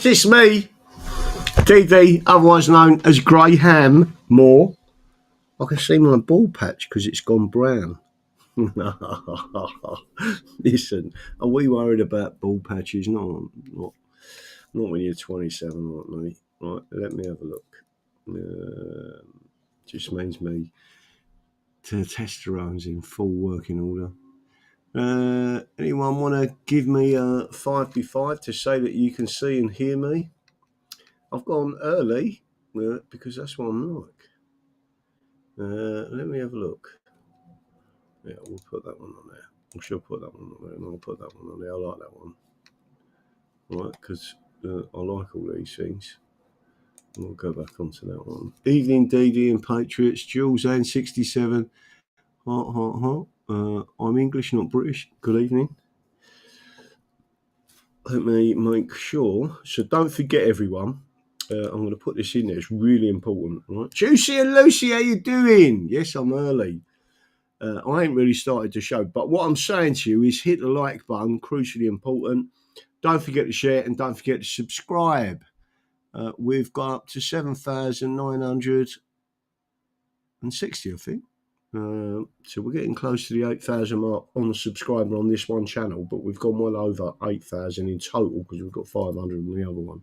This me, DD, otherwise known as Graham Moore. I can see my bald patch because it's gone brown. Listen, are we worried about bald patches? No, not when you're 27 like me. Right, let me have a look. Just means me to testosterone's in full working order. Anyone want to give me a 5v5 to say that you can see and hear me? I've gone early because that's what I'm like. Let me have a look. Yeah, we'll put that one on there. I shall put that one on there, and I'll put that one on there. I like that one. Right, because I like all these things. We'll go back onto that one. Evening, DD and Patriots. Jules and 67. Heart. I'm English, not British. Good evening. Let me make sure. So don't forget, everyone. I'm going to put this in there. It's really important. Right? Juicy and Lucy, how you doing? Yes, I'm early. I ain't really started the show. But what I'm saying to you is hit the like button. Crucially important. Don't forget to share and don't forget to subscribe. We've got up to 7,960, I think. So we're getting close to the 8,000 mark on the subscriber on this one channel, but we've gone well over 8,000 in total because we've got 500 on the other one.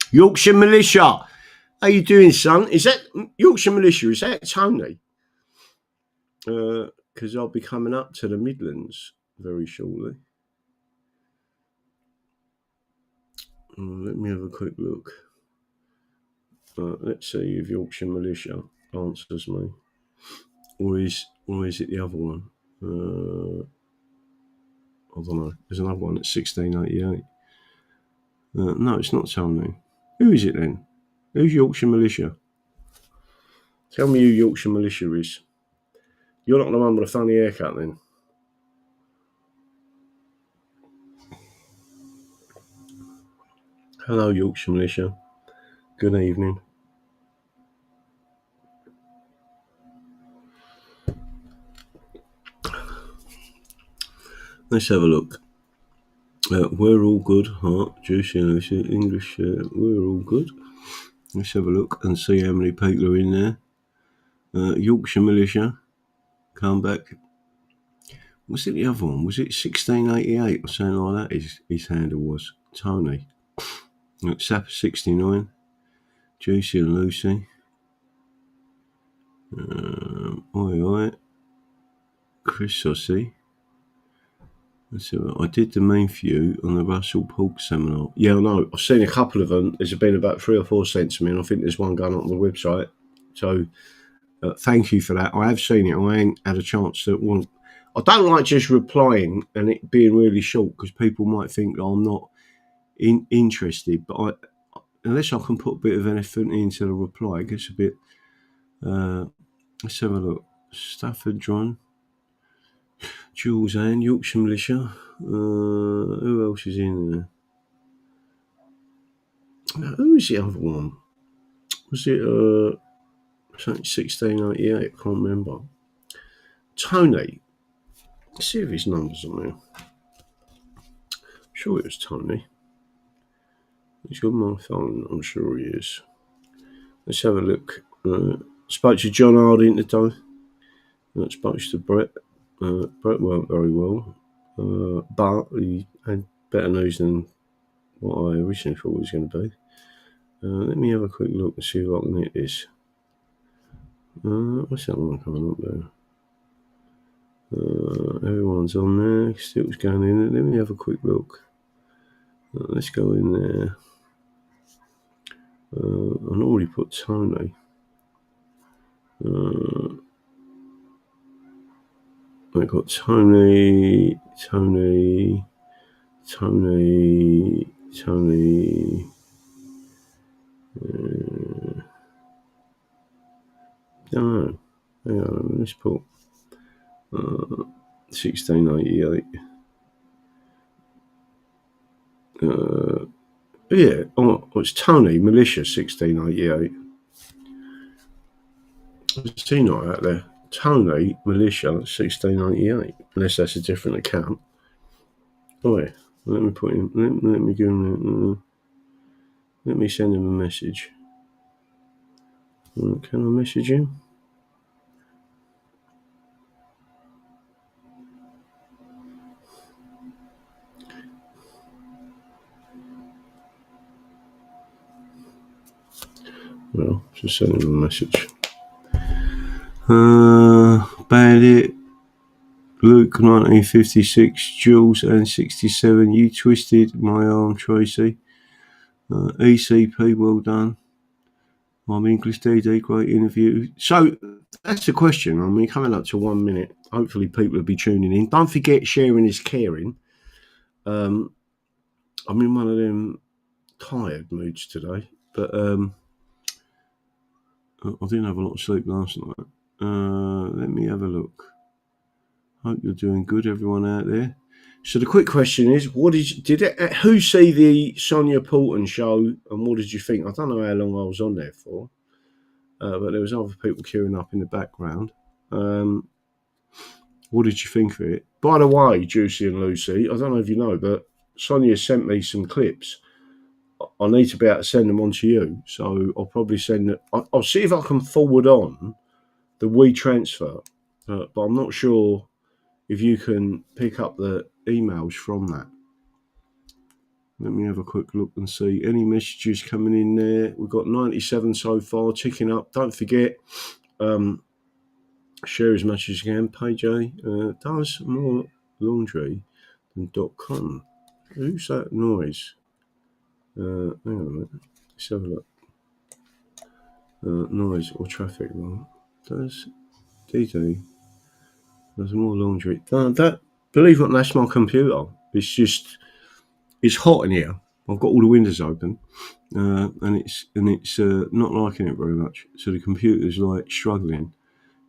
Yorkshire Militia, how you doing, son? Is that Yorkshire Militia? Is that Tony? Because I'll be coming up to the Midlands very shortly. Let me have a quick look. Let's see if Yorkshire Militia answers me, or is it the other one? I don't know. There's another one at 1688. No, it's not Tony. Who is it then? Who's Yorkshire Militia? Tell me who Yorkshire Militia is. You're not the one with a funny haircut then. Hello, Yorkshire Militia. Good evening. Let's have a look. We're all good. Heart, Juicy and Lucy, English. We're all good. Let's have a look and see how many people are in there. Yorkshire Militia. Come back. Was it the other one? Was it 1688 or something like that? His handle was Tony. Sapper 69. Juicy and Lucy. Oi. Chris Saucy. I did the main view on the Russell Pork seminar. Yeah, I know. I've seen a couple of them. There's been about 3 or 4 sent to me, and I think there's one going on the website. So thank you for that. I have seen it. I ain't had a chance to. Well, I don't like just replying and it being really short because people might think that I'm not interested. But unless I can put a bit of anything into the reply, it gets a bit. Let's have a look. Stafford John. Jules and Yorkshire Militia. Who else is in there? Who is the other one? Was it 1688? I can't remember. Tony. Let's see if his number's on there. I'm sure it was Tony. He's got my phone. I'm sure he is. Let's have a look. Spoke to John Harding today. Spoke to Brett. Brett weren't very well, but he had better news than what I originally thought it was going to be. Let me have a quick look and see what it is. What's that one coming up there? Everyone's on there. Still going in. Let me have a quick look. Let's go in there. I normally put Tony. I got Tony. No, hang on, let's put 1688. Yeah, it's Tony Militia 1688. Is he not out there? Tony Militia 1688, unless that's a different account. Oh, yeah. Let me put him. Let me give him. Let me send him a message. Can I message him? Well, just send him a message. Bandit, Luke 1956, Jules and 67. You twisted my arm, Tracy. ECP, well done. I'm English DD, great interview. So that's the question. I mean, coming up to 1 minute. Hopefully, people will be tuning in. Don't forget, sharing is caring. I'm in one of them tired moods today, but I didn't have a lot of sleep last night. Let me have a look. Hope you're doing good, everyone out there. So the quick question is, who see the Sonia Poulton show, and what did you think? I don't know how long I was on there for, but there was other people queuing up in the background. What did you think of it? By the way, Juicy and Lucy, I don't know if you know, but Sonia sent me some clips. I need to be able to send them on to you, so I'll probably send it. I'll see if I can forward on the WeTransfer, but I'm not sure if you can pick up the emails from that. Let me have a quick look and see any messages coming in there. We've got 97 so far, ticking up. Don't forget, share as much as you can. PJ does more laundry than .com. Who's that noise? Hang on a minute. Let's have a look. Noise or traffic light. Does DD does more laundry? That, believe it or not, that's my computer. It's hot in here. I've got all the windows open, and it's not liking it very much. So the computer's like struggling.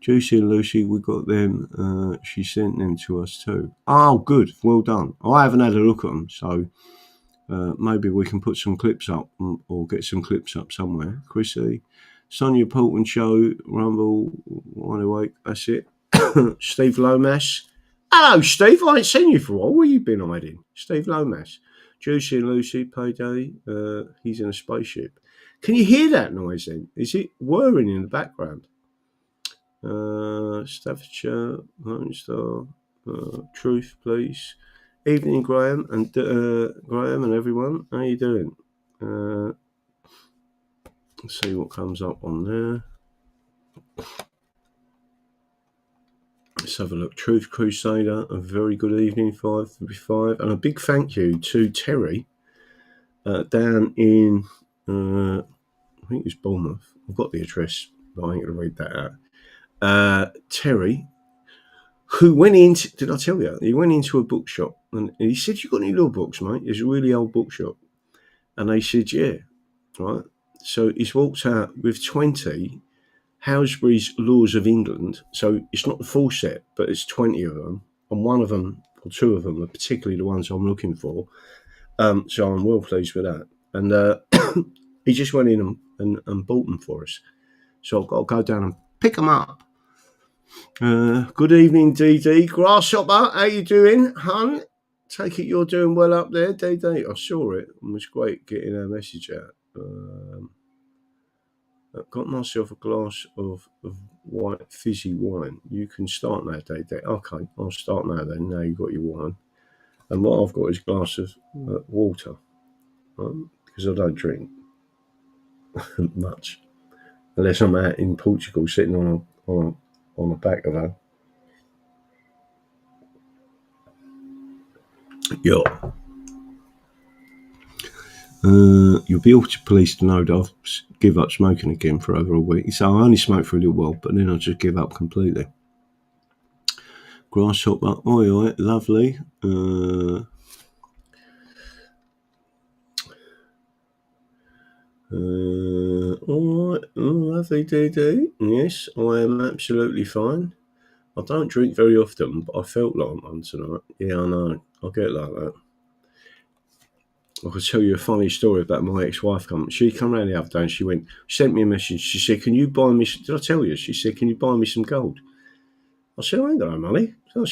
Juicy and Lucy, we got them. She sent them to us too. Oh, good. Well done. I haven't had a look at them, so maybe we can put some clips up or get some clips up somewhere. Chrissy, Sonia Poulton show, Rumble, Wide Awake. That's it. Steve Lomas. Hello, Steve. I ain't seen you for a while. Where you been hiding? Steve Lomas. Juicy and Lucy, Payday. He's in a spaceship. Can you hear that noise then? Is it whirring in the background? Staffordshire, Lone Star, Truth, please. Evening, Graham and everyone. How you doing? Let's see what comes up on there. Let's have a look. Truth Crusader, a very good evening, 5:35. And a big thank you to Terry down in, I think it's Bournemouth. I've got the address, but I ain't going to read that out. Terry, who went into, did I tell you? He went into a bookshop and he said, "You got any little books, mate?" It's a really old bookshop. And they said, "Yeah." Right. So he's walked out with 20 Hailsbury's Laws of England. So it's not the full set, but it's 20 of them. And one of them, or two of them, are particularly the ones I'm looking for. So I'm well pleased with that. And he just went in and bought them for us. So I've got to go down and pick them up. Good evening, DD. Grasshopper, how you doing, hun? Take it you're doing well up there, DD. I saw it. It was great getting our message out. I've got myself a glass of white fizzy wine. You can start now, DD. Okay, I'll start now then. Now you've got your wine. And what I've got is a glass of water, right? Because I don't drink much. Unless I'm out in Portugal sitting on the back of a yacht. You'll be all pleased to know that I've given up smoking again for over a week. So I only smoked for a little while, but then I just give up completely. Grasshopper, oi, lovely. All right, lovely, DD. Yes, I am absolutely fine. I don't drink very often, but I felt like one tonight. Yeah, I know. I get like that. I could tell you a funny story about my ex-wife. She come round the other day and she sent me a message. She said, "Can you buy me?" Did I tell you? She said, "Can you buy me some gold?" I said, "I ain't got no money." So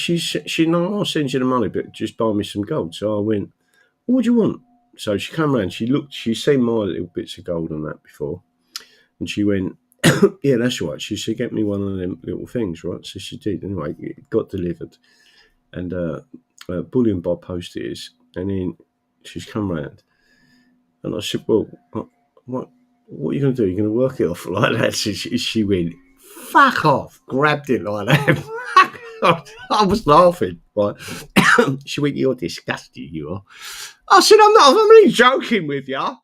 no, I'll send you the money, but just buy me some gold. So I went what do you want? So she came round, she's seen my little bits of gold on that before. And she went, yeah, that's right. She said, get me one of them little things, right? So she did. Anyway, it got delivered. And bullion by post it is. And then she's come round. And I said, well, what are you going to do? You're going to work it off like that? So she went, fuck off. Grabbed it like that. I was laughing, right? She went, you're disgusting, you are. I said, I'm not. I'm only joking with you. I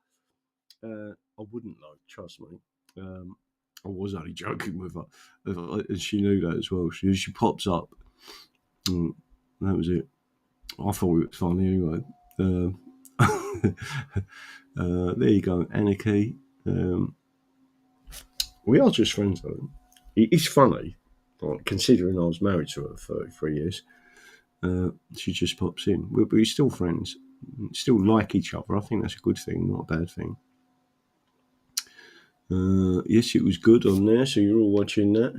wouldn't like, trust me. I was only joking with her. And she knew that as well. She pops up. And that was it. I thought it was funny anyway. There you go, Anarchy. We are just friends though. It's funny, like, considering I was married to her for 33 years. She just pops in. We're still friends. Still like each other. I think that's a good thing, not a bad thing. Yes, it was good on there, so you're all watching that.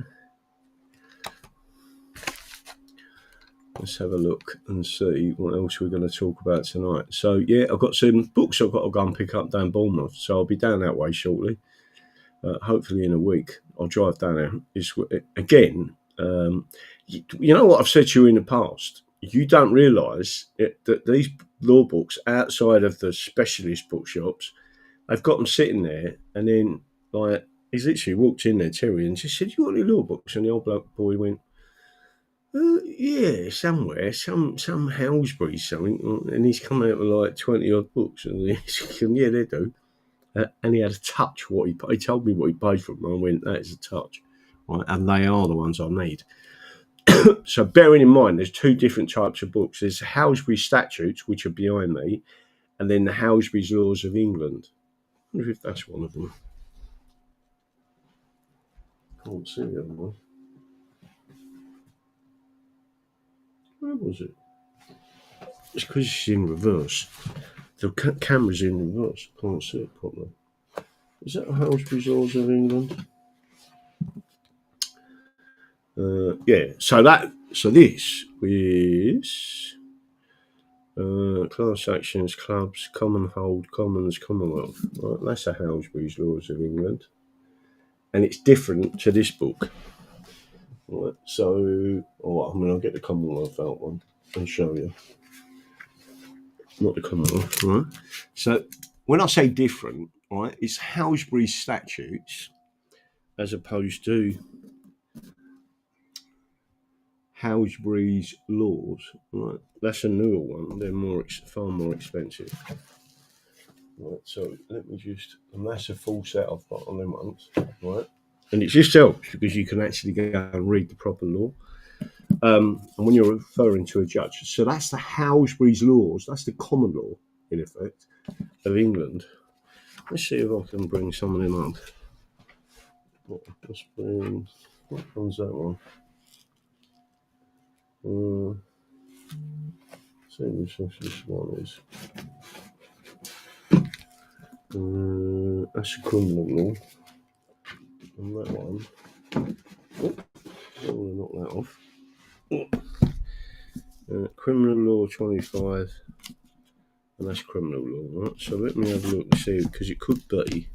Let's have a look and see what else we're going to talk about tonight. So, yeah, I've got some books I've got to go and pick up down Bournemouth, so I'll be down that way shortly. Hopefully in a week, I'll drive down there. Again, you know what I've said to you in the past? You don't realise that these law books, outside of the specialist bookshops, they've got them sitting there, and then, like, he's literally walked in there, Terry, and just said, you got any law books? And the old bloke boy went, yeah, somewhere, some Halsbury something, and he's come out with like 20 odd books, and he's yeah, they do. And he had a touch. He told me what he paid for them. I went, that is a touch, right? And they are the ones I need. So bearing in mind, there's two different types of books. There's the Halsbury Statutes, which are behind me, and then the Halsbury's Laws of England. I wonder if that's one of them. I can't see the other one. Where was it? It's because it's in reverse. The camera's in reverse. I can't see it properly. Is that Halsbury's Laws of England? Yeah. So this is class actions, clubs, common hold, commons, commonwealth. Right? That's the Halsbury's Laws of England, and it's different to this book. Right. So, I'll get the Commonwealth out one and show you. Not the Commonwealth, right? So, when I say different, right, it's Halsbury's Statutes as opposed to Halsbury's Laws. Right, that's a newer one. They're far more expensive. Right, so let me just, and that's a full set I've got on them ones, right? And it just helps because you can actually go and read the proper law. And when you're referring to a judge, so that's the Halsbury's Laws. That's the common law, in effect, of England. Let's see if I can bring some of them up. What one's that one? See which this one is. That's a criminal law. And that one. I'm going to knock that off. Criminal law 25. And that's criminal law, right? So let me have a look and see, because it could be.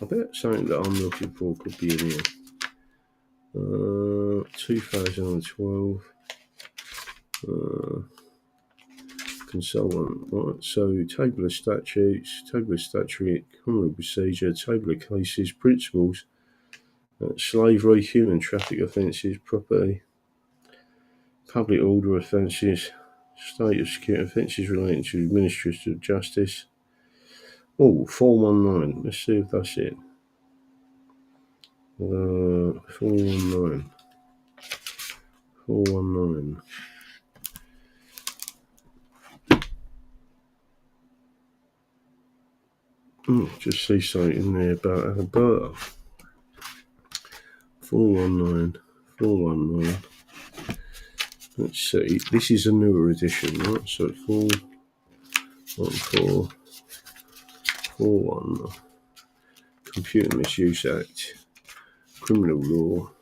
I bet something that I'm looking for could be in here. 2012. Consultant, right? So, table of statutes, table of statutory criminal procedure, table of cases, principles, slavery, human traffic offences, property, public order offences, state of security offences relating to administrative justice. 419. Let's see if that's it. 419. 419. Just see something in there about Alberta. 419. 419. Let's see. This is a newer edition, right? So 414. 41. Computer Misuse Act. Criminal Law.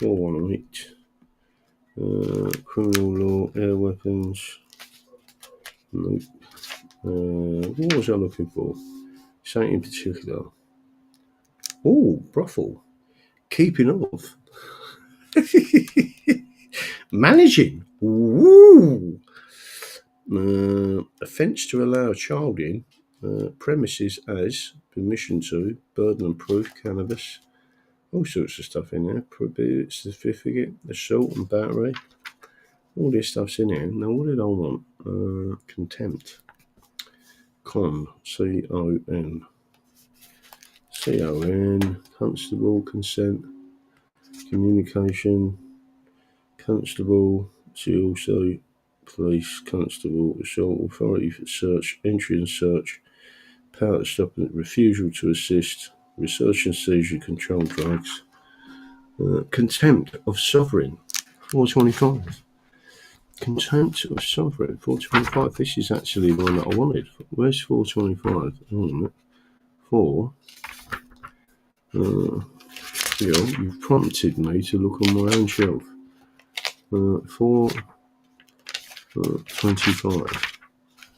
418. Criminal Law. Air Weapons. Nope. What was I looking for? Something in particular. Oh, brothel. Keeping off. Managing. Ooh. Offence to allow a child in. Premises as permission to burden and proof cannabis. All sorts of stuff in there. Probate certificate, assault and battery. All this stuff's in here. Now, what did I want? Contempt. Con. C-O-N. C-O-N. Constable. Consent. Communication. Constable. See also police. Constable. Assault. Authority for search. Entry and search. Power to stop and refusal to assist. Research and seizure. Control drugs. Contempt of sovereign. 425. Contempt of sovereign, 425. This is actually the one that I wanted. Where's 425? Oh, 4. You've prompted me to look on my own shelf. 425.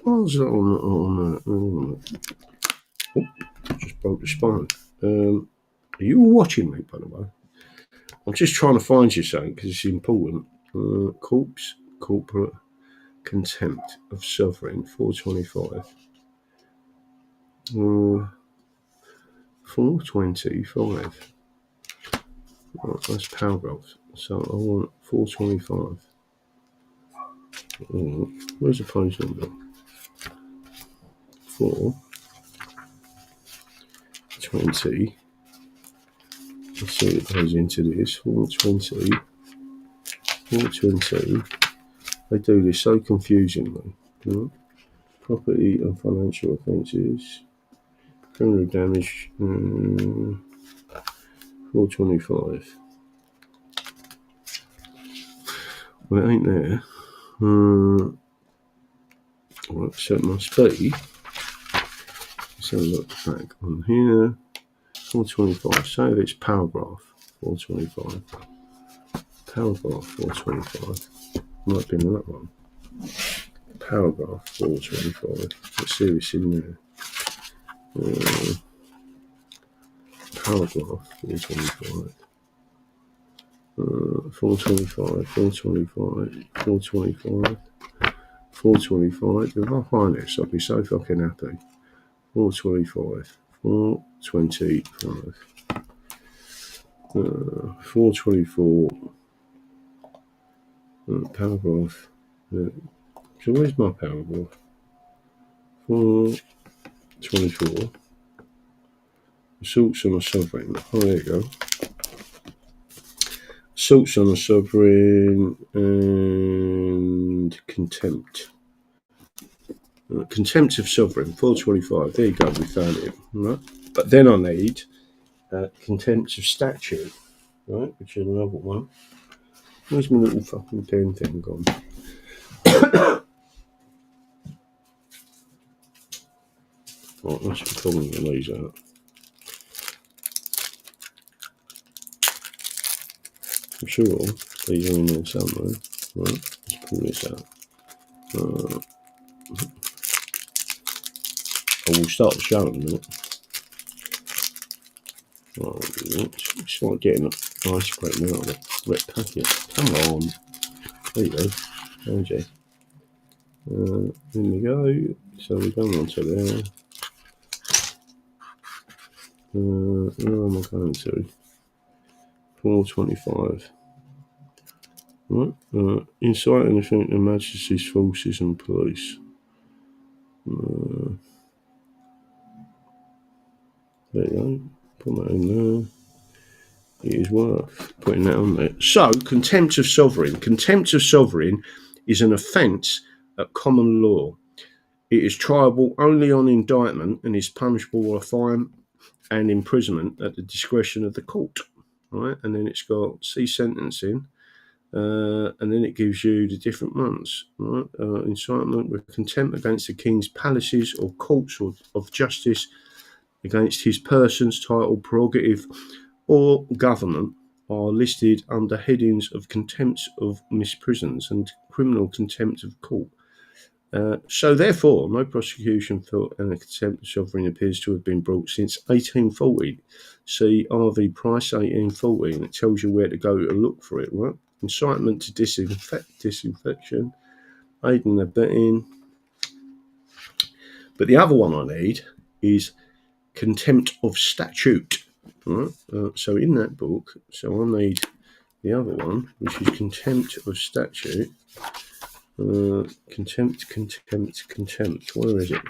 What was that on that? Oh, just broke the spine. Are you all watching me, by the way? I'm just trying to find you something because it's important. Corporate contempt of sovereign, 425. 425. Right, that's paragraphs. So I want 425. Where's the page number? 420. Let's see what goes into this. 420. 420. They do this so confusingly. Right? Property and financial offences. Criminal damage. 425. Well, it ain't there. Right, so it must be. Let's have a look back on here. 425. So it's paragraph 425. Paragraph 425. Might be in that one. Paragraph 425. Let's see what's in there. Paragraph 425. 425, 425, 425, 425. If I find this, I'll be so fucking happy. 425, 425, 424. Paragraph. So where's my paragraph? 424. Assaults on a sovereign. Oh, there you go. Assaults on a sovereign and contempt. Contempt of sovereign, 425. There you go, we found it. Right? But then I need contempt of statute, right? Which is another one. Where's my little fucking pen thing gone? Right, that's pulling the these out. I'm sure these are in there somewhere. Right, let's pull this out. I will start the show in a minute. Oh, it's like getting ice cream out of a wet packet. Come on. There you go. Okay. There we go. So we're going on to there. Where am I going to? 425. Right. Incite and offend Her Majesty's forces and police. There you go. Put that in there. It is worth putting that on there. So, contempt of sovereign. Contempt of sovereign is an offence at common law. It is triable only on indictment and is punishable by fine and imprisonment at the discretion of the court. Right, and then it's got C sentencing, and then it gives you the different ones. Right, incitement with contempt against the king's palaces or courts of justice, against his persons, title, prerogative, or government are listed under headings of contempt of misprisons and criminal contempt of court. So therefore, no prosecution for an contempt of sovereign appears to have been brought since 1840. See R.V. Price, 1840, and it tells you where to go to look for it, right? Incitement to disinfection, aiding and abetting. But the other one I need is contempt of statute. Right? So in that book, so I need the other one, which is contempt of statute. Contempt. Where is it?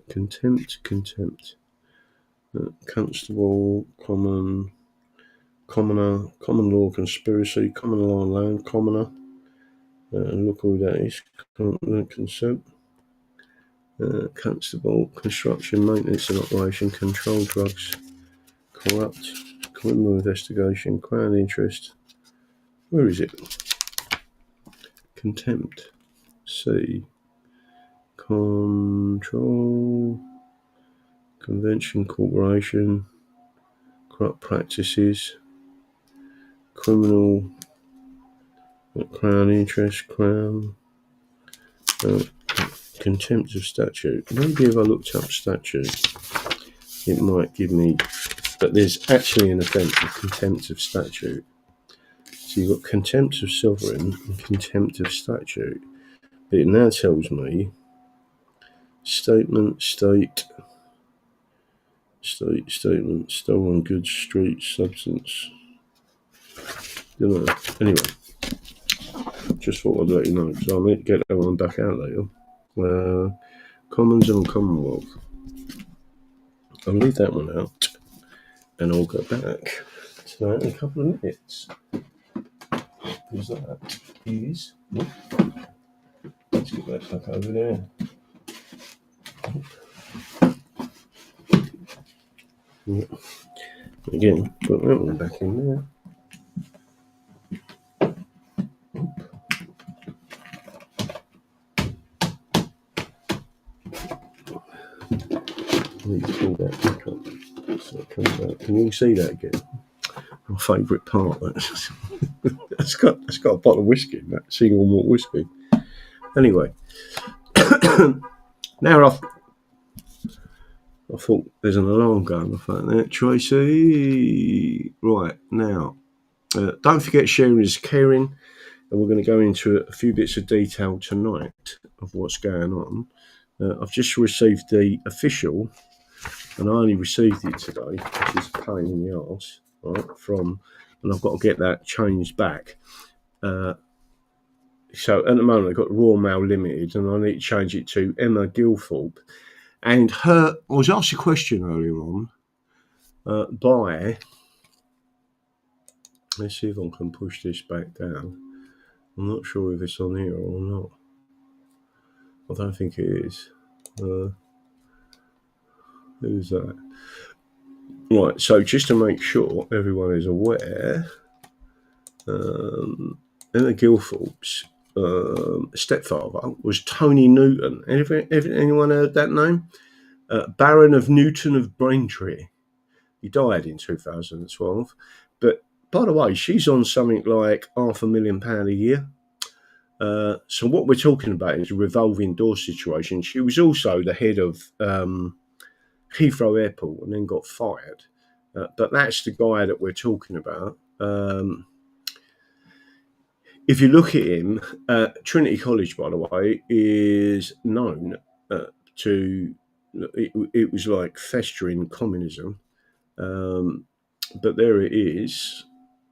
Contempt. Constable, commoner, common law conspiracy, common law land, commoner. Look who that is. Consent. Constable, construction, maintenance and operation, control drugs, corrupt, criminal investigation, crown interest. Where is it? Contempt. C. Control, convention, corporation, corrupt practices, criminal, crown interest, crown, contempt of statute. Maybe if I looked up statute, it might give me, but there's actually an offence of contempt of statute. So you've got contempt of sovereign and contempt of statute. But it now tells me statement, statement, stolen goods, street, substance. You know. Anyway, just thought I'd let you know, because I need to get that one back out later. Commons and Commonwealth. I'll leave that one out, and I'll go back to that in a couple of minutes. Because that is. Let's get that back over there. Yeah. Again, put that one back in there. I need to pull that back up so it comes out. Can you see that again? My favourite part. It's got a bottle of whiskey in that, single malt whiskey. Anyway, now I thought there's an alarm going off out there, Tracy. Right, now, don't forget sharing is caring, and we're going to go into a few bits of detail tonight of what's going on. I've just received the official, and I only received it today, which is a pain in the arse, right, and I've got to get that changed back. So at the moment I've got Royal Mail Limited, and I need to change it to Emma Gilthorpe. And I was asked a question earlier on by, let's see if I can push this back down. I'm not sure if it's on here or not. I don't think it is. Who's that? Right, so just to make sure everyone is aware, Emma Gilthorpe's stepfather was Tony Newton. Anyone heard that name? Baron of Newton of Braintree. He died in 2012. But by the way, she's on something like £500,000 a year. So what we're talking about is a revolving door situation. She was also the head of Heathrow Airport and then got fired. But that's the guy that we're talking about. If you look at him, Trinity College, by the way, is known to... It was like festering communism. But there it is.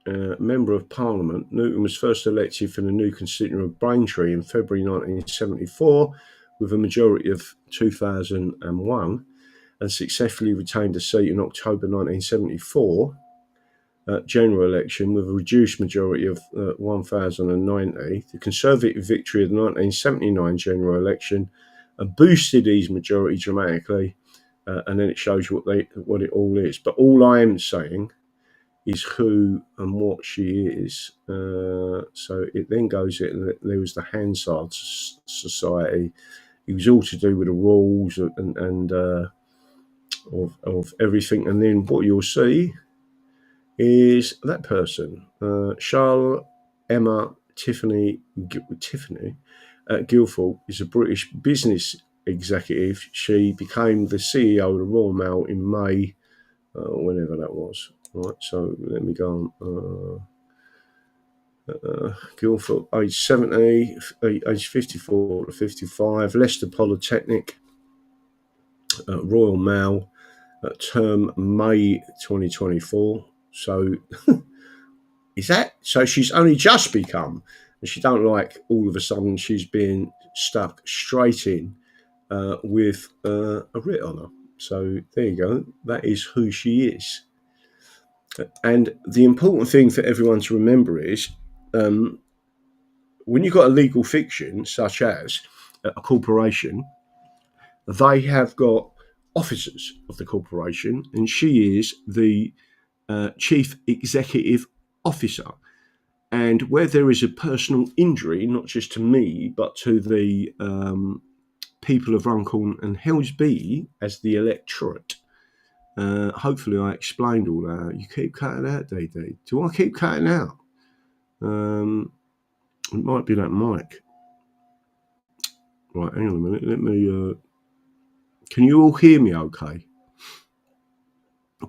Member of Parliament. Newton was first elected for the new constituent of Braintree in February 1974 with a majority of 2001 and successfully retained a seat in October 1974 general election with a reduced majority of 1,090. The Conservative victory of the 1979 general election boosted his majority dramatically, and then it shows you what it all is. But all I am saying is who and what she is. So it then goes in. There was the Hansard Society. It was all to do with the rules and of everything. And then what you'll see is that person, Charles, Emma, Tiffany, at Guildford is a British business executive. She became the CEO of the Royal Mail in May, whenever that was. Right, so let me go on. Guildford, age 70, age 54 to 55, Leicester Polytechnic, Royal Mail, term May 2024. So is that, so she's only just become, and she don't like all of a sudden she's being stuck straight in with a writ on her. So there you go, that is who she is. And the important thing for everyone to remember is when you've got a legal fiction, such as a corporation, they have got officers of the corporation, and she is the chief executive officer. And where there is a personal injury, not just to me, but to the people of Runcorn and Helsby as the electorate, hopefully I explained all that. You keep cutting out, DD. Do I keep cutting out? It might be that mic. Right, hang on a minute. Let me. Can you all hear me okay?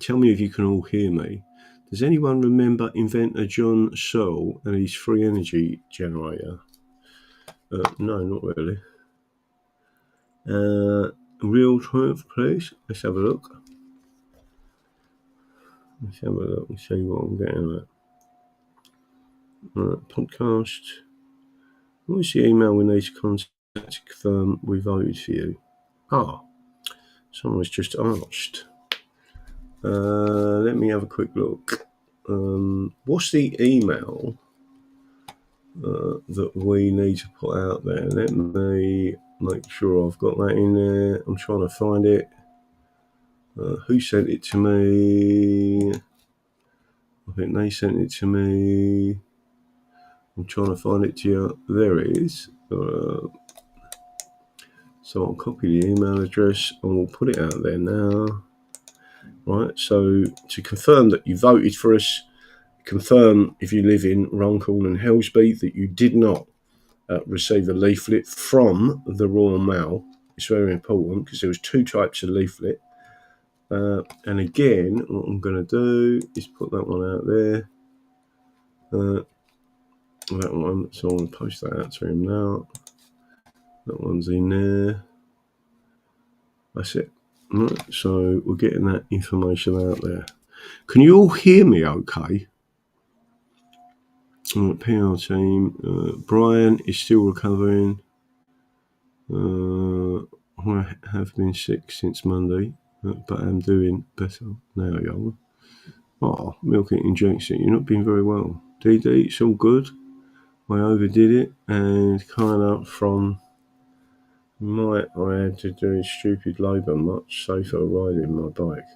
Tell me if you can all hear me. Does anyone remember inventor John Searle and his free energy generator? No, not really. Real truth, please. Let's have a look. Let's have a look and see what I'm getting at. Podcast. What's the email we need to contact to confirm we voted for you? Someone's just asked. Let me have a quick look. What's the email that we need to put out there? Let me make sure I've got that in there. I'm trying to find it. Who sent it to me? I think they sent it to me. I'm trying to find it to you. There it is. So I'll copy the email address and we'll put it out there now. Right, so to confirm that you voted for us, confirm if you live in Runcorn and Helsby that you did not receive a leaflet from the Royal Mail. It's very important because there was two types of leaflet. And again, what I'm going to do is put that one out there. That one, so I'm going to post that out to him now. That one's in there. That's it. Right, so we're getting that information out there. Can you all hear me okay? PR team. Brian is still recovering. I have been sick since Monday, but I'm doing better now, young. Oh, milk it injection. You're not being very well. DD, it's all good. I overdid it, and kind of from I had to do stupid labour, much safer riding my bike.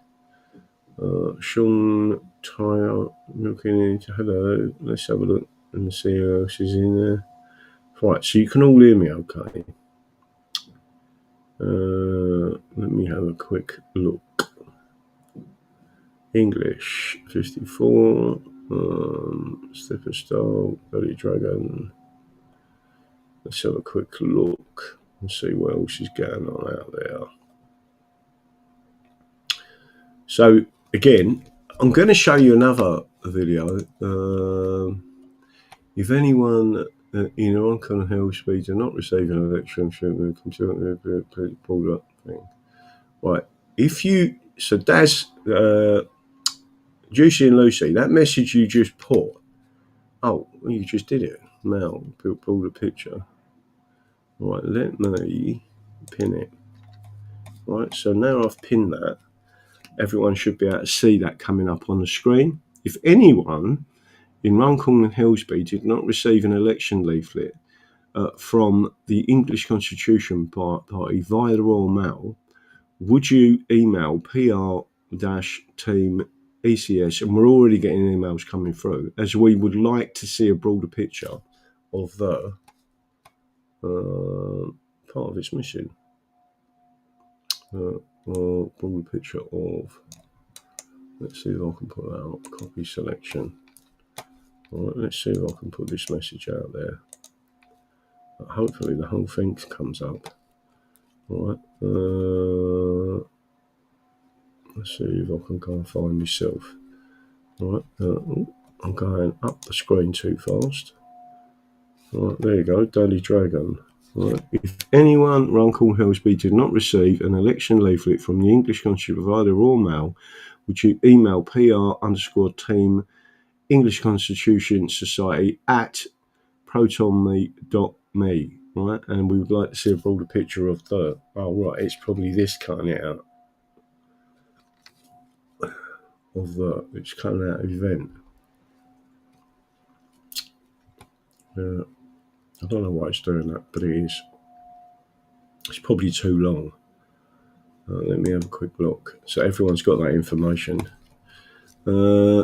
Sean Tyre looking into hello. Let's have a look and see who else is in there. Right, so you can all hear me okay. Let me have a quick look. English 54, Slipper Style, Bloody Dragon. Let's have a quick look and see what else is going on out there. So again, I'm going to show you another video. If anyone in Runcorn and Helsby do not receive an election treatment, pulled up thing. Right, if you so Daz, Juicy and Lucy, that message you just put. Oh, you just did it. Now pull the picture. Right, let me pin it. Right, so now I've pinned that. Everyone should be able to see that coming up on the screen. If anyone in Runcorn and Helsby did not receive an election leaflet from the English Constitution Party via the Royal Mail, would you email PR-team ECS, and we're already getting emails coming through, as we would like to see a broader picture of the part of it's missing. Broader picture of, let's see if I can put that up, copy selection. All right, let's see if I can put this message out there. Hopefully the whole thing comes up. All right. Let's see if I can go and find myself. All right. I'm going up the screen too fast. All right, there you go, Daily Dragon. All right. If anyone run call Helsby did not receive an election leaflet from the English Country Provider or mail, would you email PR_team English Constitution Society at protonme.me, right? And we would like to see a broader picture of the. Oh, right, it's probably this cutting it out of the. It's cutting out of event. I don't know why it's doing that, but it is. It's probably too long. Let me have a quick look. So everyone's got that information.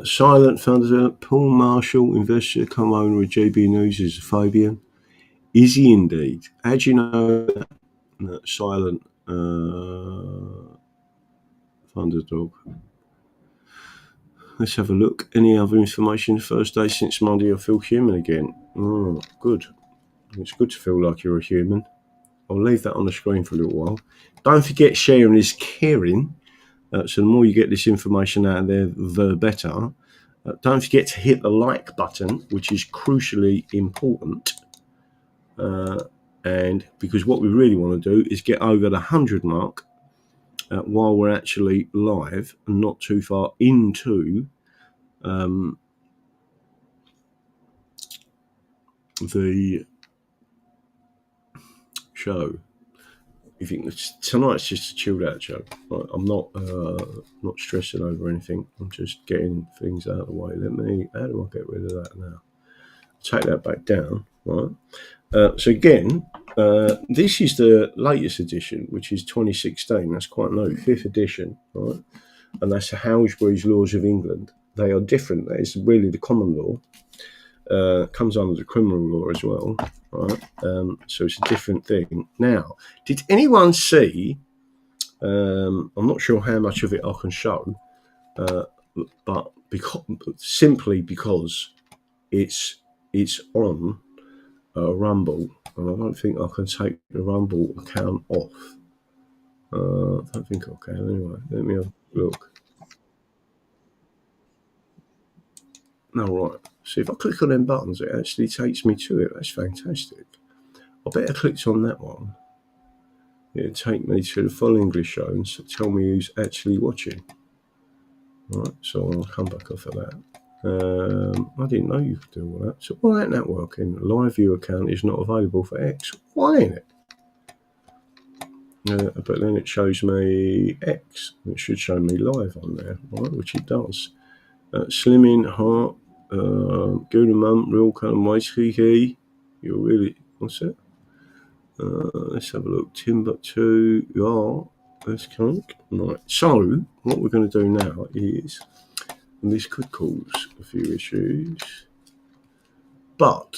Silent founder Paul Marshall, investor, co-owner of JB News, is a Fabian. Is he indeed? How do you know that Silent Thunderdog? Let's have a look. Any other information? First day since Monday, I feel human again. Oh, good. It's good to feel like you're a human. I'll leave that on the screen for a little while. Don't forget, sharing is caring. So the more you get this information out there, the better. Don't forget to hit the like button, which is crucially important. And because what we really want to do is get over the 100 mark while we're actually live and not too far into the show. You think tonight's just a chilled out show. I'm not stressing over anything. I'm just getting things out of the way. How do I get rid of that now? Take that back down, right? So again, this is the latest edition, which is 2016. That's quite new, 5th edition, right? And that's the Halsbury's Laws of England. They are different. That is really the common law. Comes under the criminal law as well, right? So it's a different thing. Now, did anyone see? I'm not sure how much of it I can show, but simply because it's on Rumble, and I don't think I can take the Rumble account off. I don't think I can. Anyway, let me have a look. No, right. So if I click on them buttons, it actually takes me to it. That's fantastic. I better click on that one. It'll take me to the full English show and tell me who's actually watching. All right, so I'll come back off of that. I didn't know you could do all that. So why ain't that working? Live view account is not available for X. Why ain't it? But then it shows me X. It should show me live on there, right? Which it does. Slimming, Heart, Good Mum, Real Kind of Mighty. You're really, what's it? Let's have a look. Timbuktu, let's click. Right. So, what we're going to do now is, and this could cause a few issues, but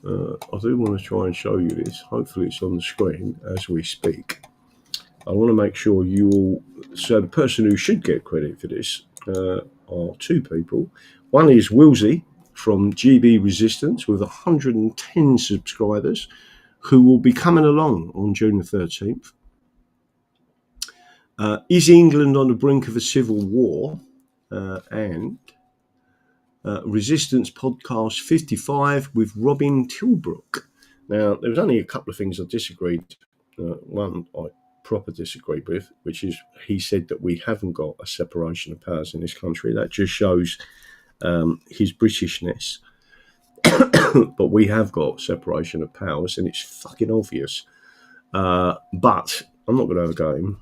I do want to try and show you this. Hopefully, it's on the screen as we speak. I want to make sure you all. So, the person who should get credit for this are two people. One is Wilsey from GB Resistance with 110 subscribers, who will be coming along on June the 13th. Is England on the brink of a civil war? And Resistance Podcast 55 with Robin Tilbrook. Now, there was only a couple of things I disagreed. One I proper disagreed with, which is he said that we haven't got a separation of powers in this country. That just shows his Britishness. But we have got separation of powers, and it's fucking obvious. But I'm not going to have a game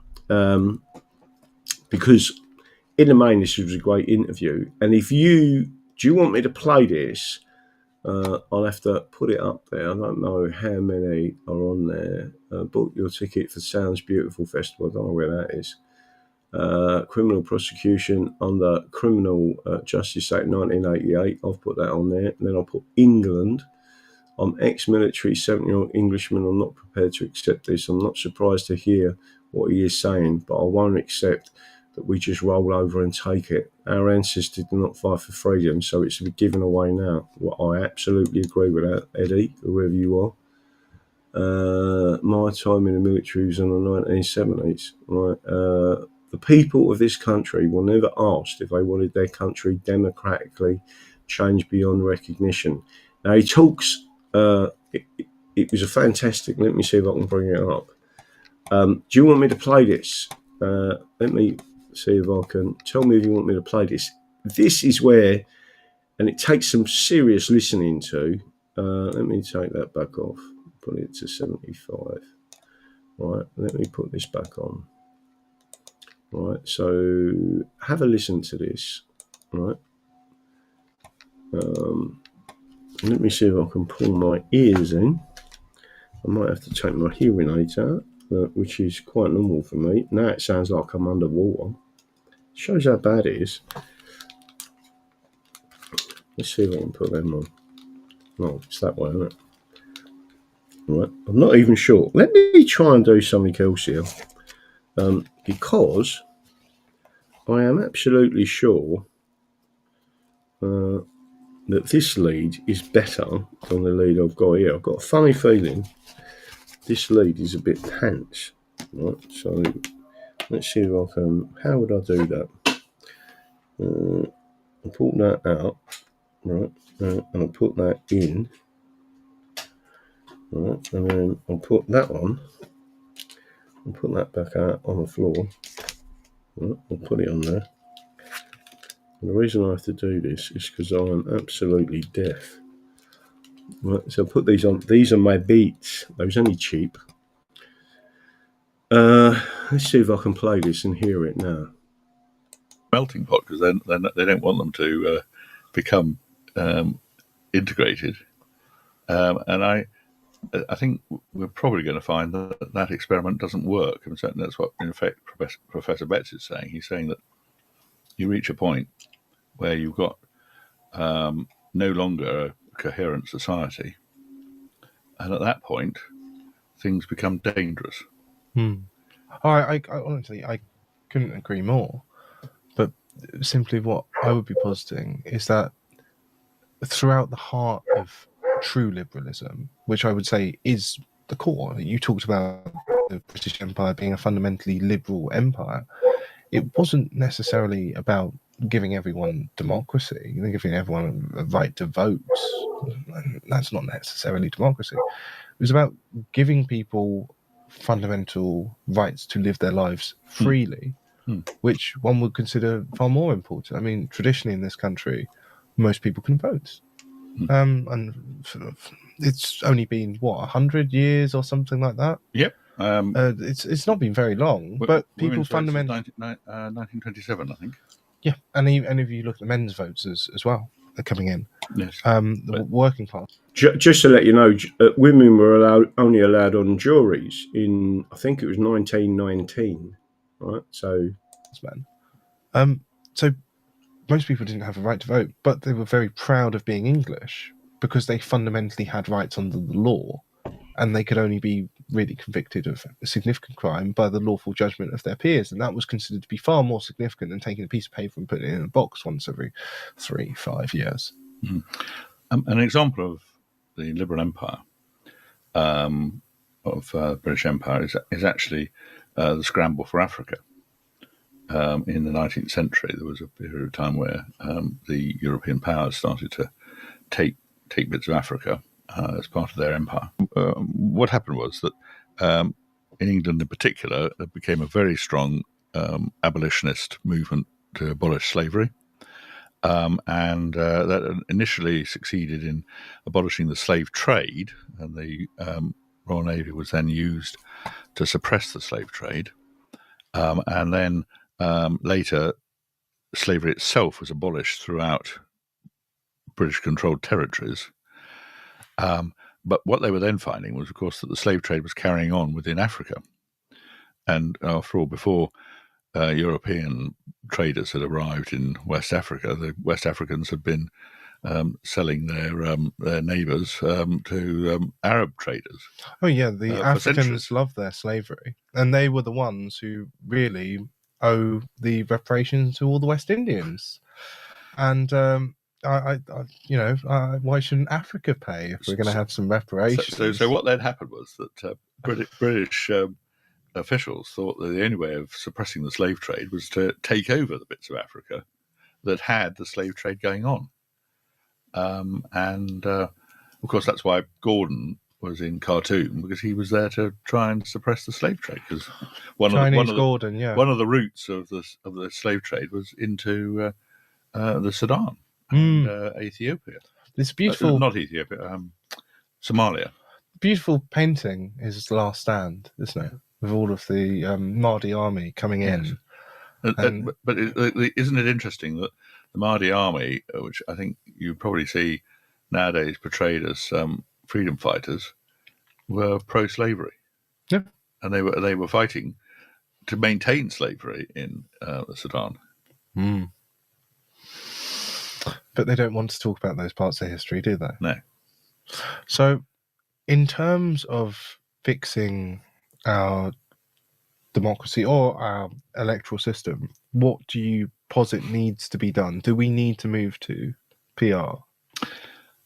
because in the main, this was a great interview. And do you want me to play this? I'll have to put it up there. I don't know how many are on there. Book your ticket for Sounds Beautiful Festival. I don't know where that is. Criminal prosecution under Criminal Justice Act 1988. I've put that on there. And then I'll put England. I'm ex-military, 7-year-old Englishman. I'm not prepared to accept this. I'm not surprised to hear what he is saying, but I won't accept that we just roll over and take it. Our ancestors did not fight for freedom, so it's to be given away now. Well, I absolutely agree with that, Eddie, whoever you are. My time in the military was in the 1970s. Right, the people of this country were never asked if they wanted their country democratically changed beyond recognition. Now he talks. It was a fantastic. Let me see if I can bring it up. Do you want me to play this? Let me see if I can. Tell me if you want me to play this. This is where, and it takes some serious listening to. Let me take that back off. Put it to 75. Right, let me put this back on. Right, so have a listen to this. Right. Let me see if I can pull my ears in. I might have to take my hearing aids out, which is quite normal for me. Now it sounds like I'm underwater. Shows how bad it is. Let's see if I can put them on. No, it's that way, isn't it? Right. I'm not even sure. Let me try and do something else here. Because I am absolutely sure that this lead is better than the lead I've got here. I've got a funny feeling this lead is a bit tense. Right. So let's see if I can. How would I do that? I'll pull that out. Right. And I'll put that in. Right. And then I'll put that on. I'll put that back out on the floor. Right, I'll put it on there. And the reason I have to do this is because I'm absolutely deaf. Right, so I'll put these on. These are my Beats. They was only cheap. Let's see if I can play this and hear it now. Melting pot, because they don't want them to become integrated. And I think we're probably going to find that experiment doesn't work. And certainly that's what, in effect, Professor Betts is saying. He's saying that you reach a point where you've got no longer a coherent society. And at that point, things become dangerous. I honestly, I couldn't agree more. But simply what I would be positing is that throughout the heart of true liberalism, which I would say is the core, you talked about the British Empire being a fundamentally liberal empire. It wasn't necessarily about giving everyone democracy, giving everyone a right to vote. That's not necessarily democracy. It was about giving people fundamental rights to live their lives freely, which one would consider far more important. I mean, traditionally in this country, most people can vote. And it's only been, 100 years or something like that? Yep. It's not been very long, but people fundamentally... 1927, I think. Yeah, and if you look at the men's votes as well, they're coming in. Yes. The working class. Just to let you know, women were only allowed on juries in, I think it was 1919, right? So, so most people didn't have a right to vote, but they were very proud of being English because they fundamentally had rights under the law, and they could only be really convicted of a significant crime by the lawful judgment of their peers, and that was considered to be far more significant than taking a piece of paper and putting it in a box once every 3-5 years. An example of the liberal empire of British Empire is actually the scramble for Africa. In the 19th century, there was a period of time where the European powers started to take bits of Africa as part of their empire. What happened was that in England in particular, there became a very strong abolitionist movement to abolish slavery. And that initially succeeded in abolishing the slave trade, and the Royal Navy was then used to suppress the slave trade. And then later, slavery itself was abolished throughout British-controlled territories. But what they were then finding was, of course, that the slave trade was carrying on within Africa. And after all, before European traders had arrived in West Africa, the West Africans had been selling their neighbours to Arab traders. Oh yeah, the Africans loved their slavery, and they were the ones who really owe the reparations to all the West Indians. And why shouldn't Africa pay if we're going to have some reparations? So what then happened was that British officials thought that the only way of suppressing the slave trade was to take over the bits of Africa that had the slave trade going on. And of course, that's why Gordon was in Khartoum, because he was there to try and suppress the slave trade. Because one of the roots of the slave trade was into the Sudan and Ethiopia. This beautiful, not Ethiopia, Somalia. Beautiful painting is The Last Stand, isn't it? With all of the Mahdi army coming in. But isn't it interesting that the Mahdi army, which I think you probably see nowadays portrayed as freedom fighters, were pro-slavery. Yeah, and they were fighting to maintain slavery in the Sudan. But they don't want to talk about those parts of history, do they? No. So, in terms of fixing our democracy or our electoral system, what do you posit needs to be done? Do we need to move to PR?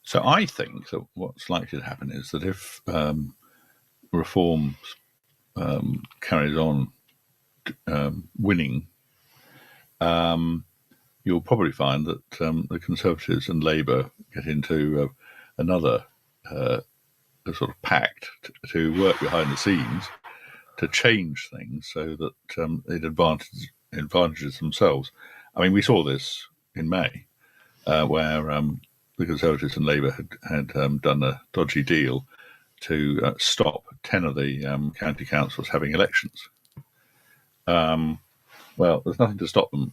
So I think that what's likely to happen is that if reform carries on winning, you'll probably find that the Conservatives and Labour get into another sort of pact to work behind the scenes to change things so that it advantages themselves. I mean, we saw this in May, where the Conservatives and Labour had done a dodgy deal to stop 10 of the county councils having elections. Well, there's nothing to stop them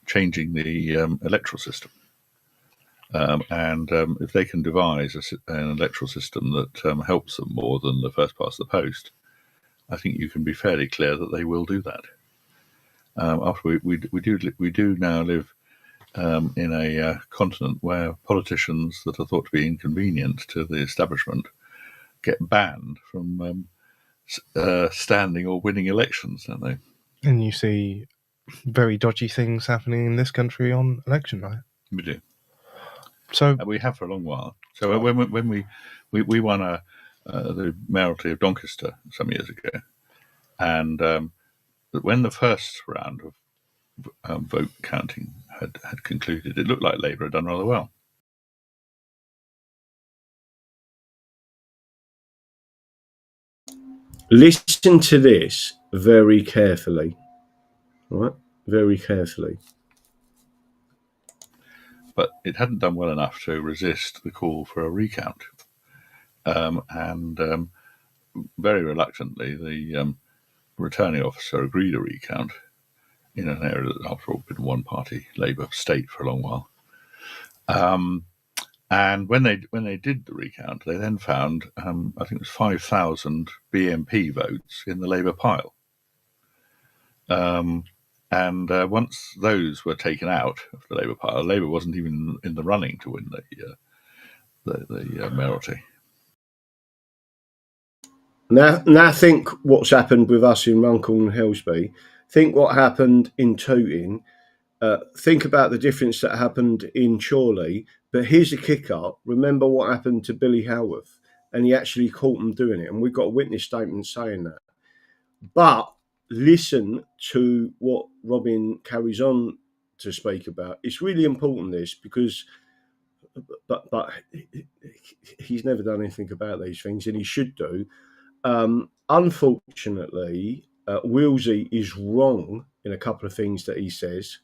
changing the electoral system. And if they can devise an electoral system that helps them more than the first past the post, I think you can be fairly clear that they will do that. After we do now live in a continent where politicians that are thought to be inconvenient to the establishment get banned from standing or winning elections, don't they? And you see very dodgy things happening in this country on election night. We do. So we have for a long while. So when we won the mayoralty of Doncaster some years ago, and when the first round of vote counting had concluded, it looked like Labour had done rather well. Listen to this very carefully, right? Very carefully. But it hadn't done well enough to resist the call for a recount. And very reluctantly, the returning officer agreed a recount in an area that, after all, had been a one-party Labour state for a long while. And when they did the recount, they then found, I think it was 5,000 BNP votes in the Labour pile. And once those were taken out of the Labour pile, Labour wasn't even in the running to win the mayoralty. Now think what's happened with us in Runcorn and Helsby. Think what happened in Tooting. Think about the difference that happened in Chorley. But here's a kicker. Remember what happened to Billy Howarth, and he actually caught them doing it. And we've got a witness statement saying that. But listen to what Robin carries on to speak about. It's really important, this, because but he's never done anything about these things, and he should do. Unfortunately, Willsey is wrong in a couple of things that he says,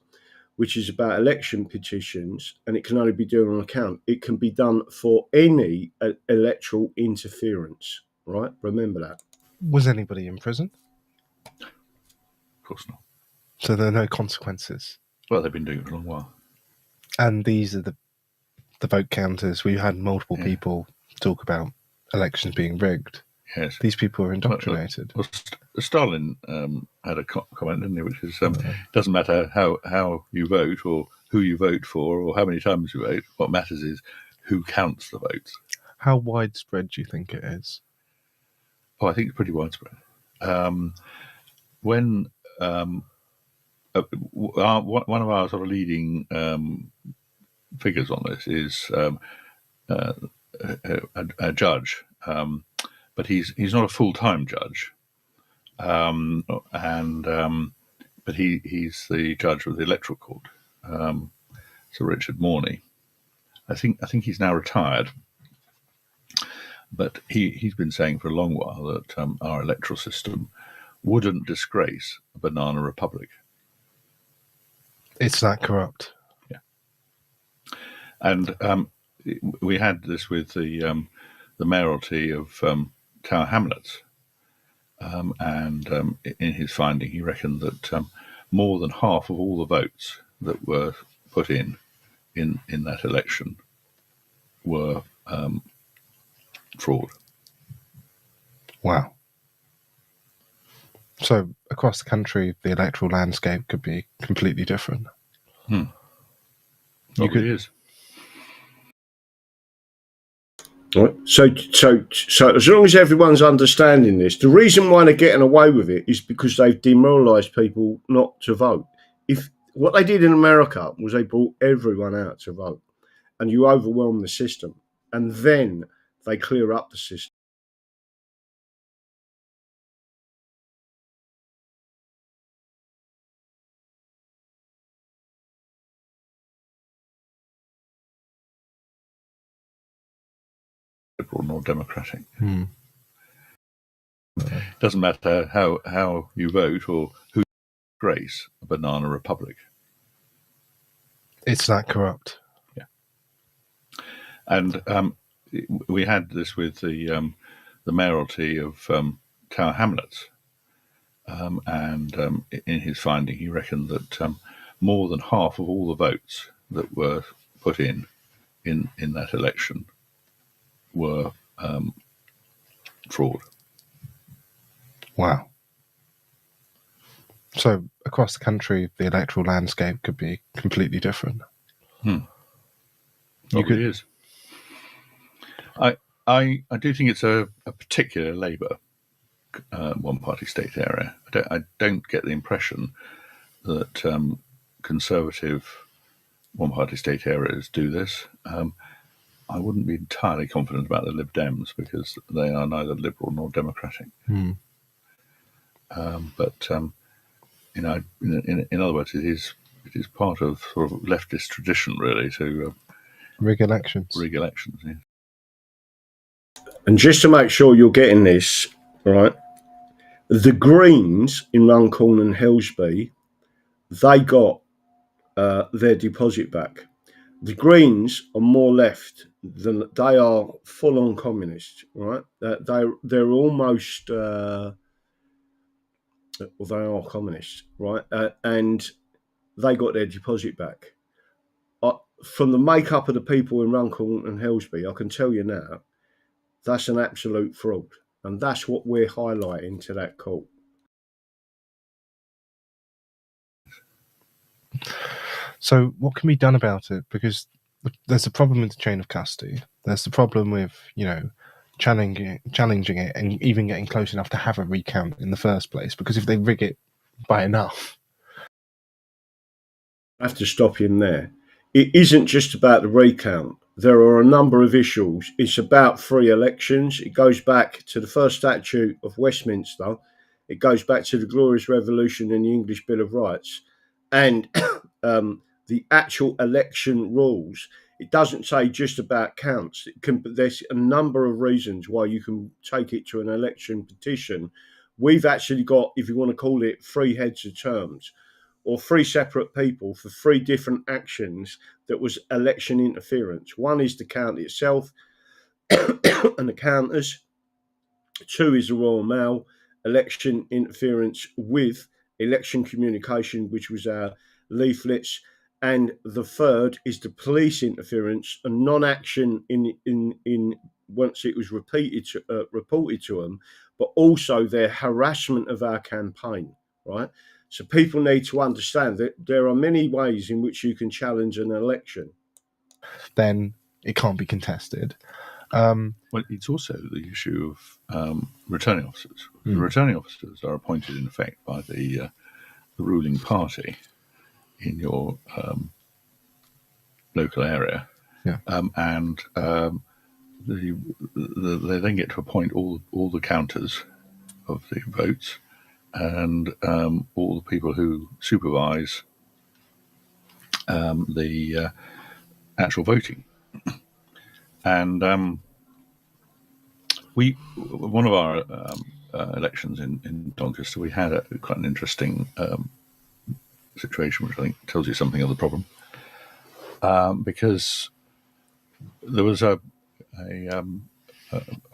which is about election petitions, and it can only be done on account. It can be done for any electoral interference, right? Remember that. Was anybody in prison? Of course not. So there are no consequences? Well, they've been doing it for a long while. And these are the vote counters. We've had multiple people talk about elections being rigged. Yes. These people are indoctrinated. Well, Stalin had a comment, didn't he, which is, doesn't matter how you vote or who you vote for or how many times you vote. What matters is who counts the votes. How widespread do you think it is? Oh, I think it's pretty widespread. When one of our sort of leading figures on this is a judge, but he's not a full-time judge, but he's the judge of the Electoral Court, Sir Richard Morley. I think he's now retired, but he's been saying for a long while that our electoral system wouldn't disgrace a banana republic. It's that corrupt. Yeah, and we had this with the mayoralty of Tower Hamlets, and in his finding, he reckoned that more than half of all the votes that were put in that election were fraud. Wow. So across the country, the electoral landscape could be completely different. It is. Right. So as long as everyone's understanding this, the reason why they're getting away with it is because they've demoralised people not to vote. If what they did in America was they brought everyone out to vote, and you overwhelm the system, and then they clear up the system. Liberal nor democratic. It doesn't matter how you vote or who grace a banana republic. It's that corrupt. Yeah, and we had this with the mayoralty of Tower Hamlets, and in his finding, he reckoned that more than half of all the votes that were put in that election were fraud. Wow. So across the country, the electoral landscape could be completely different. It is. I do think it's a particular Labour one-party state area. I don't get the impression that conservative one-party state areas do this. I wouldn't be entirely confident about the Lib Dems because they are neither liberal nor democratic. But in other words, it is part of sort of leftist tradition, really, to rig elections. Yeah. And just to make sure you're getting this right, the Greens in Runcorn and Helsby, they got their deposit back. The Greens are more left than they are full-on communist, right? They're almost well, they are communists, right? And they got their deposit back. From the makeup of the people in Runcorn and Helsby, I can tell you now, that's an absolute fraud, and that's what we're highlighting to that court. So what can be done about it? Because there's a problem with the chain of custody. There's the problem with, challenging it and even getting close enough to have a recount in the first place. Because if they rig it by enough... I have to stop him there. It isn't just about the recount. There are a number of issues. It's about free elections. It goes back to the first statute of Westminster. It goes back to the Glorious Revolution and the English Bill of Rights. And the actual election rules, it doesn't say just about counts. There's a number of reasons why you can take it to an election petition. We've actually got, if you want to call it, 3 heads of terms, or 3 separate people for 3 different actions that was election interference. One is the count itself and the counters. 2 is the Royal Mail, election interference with election communication, which was our leaflets. And the 3rd is the police interference and non-action in once it was reported to them, but also their harassment of our campaign, right? So people need to understand that there are many ways in which you can challenge an election. Then it can't be contested. Well, it's also the issue of returning officers. The returning officers are appointed, in effect, by the ruling party in your local area. Yeah. They then get to appoint all the counters of the votes and all the people who supervise the actual voting. And one of our elections in Doncaster, we had quite an interesting situation, which I think tells you something of the problem, because there was a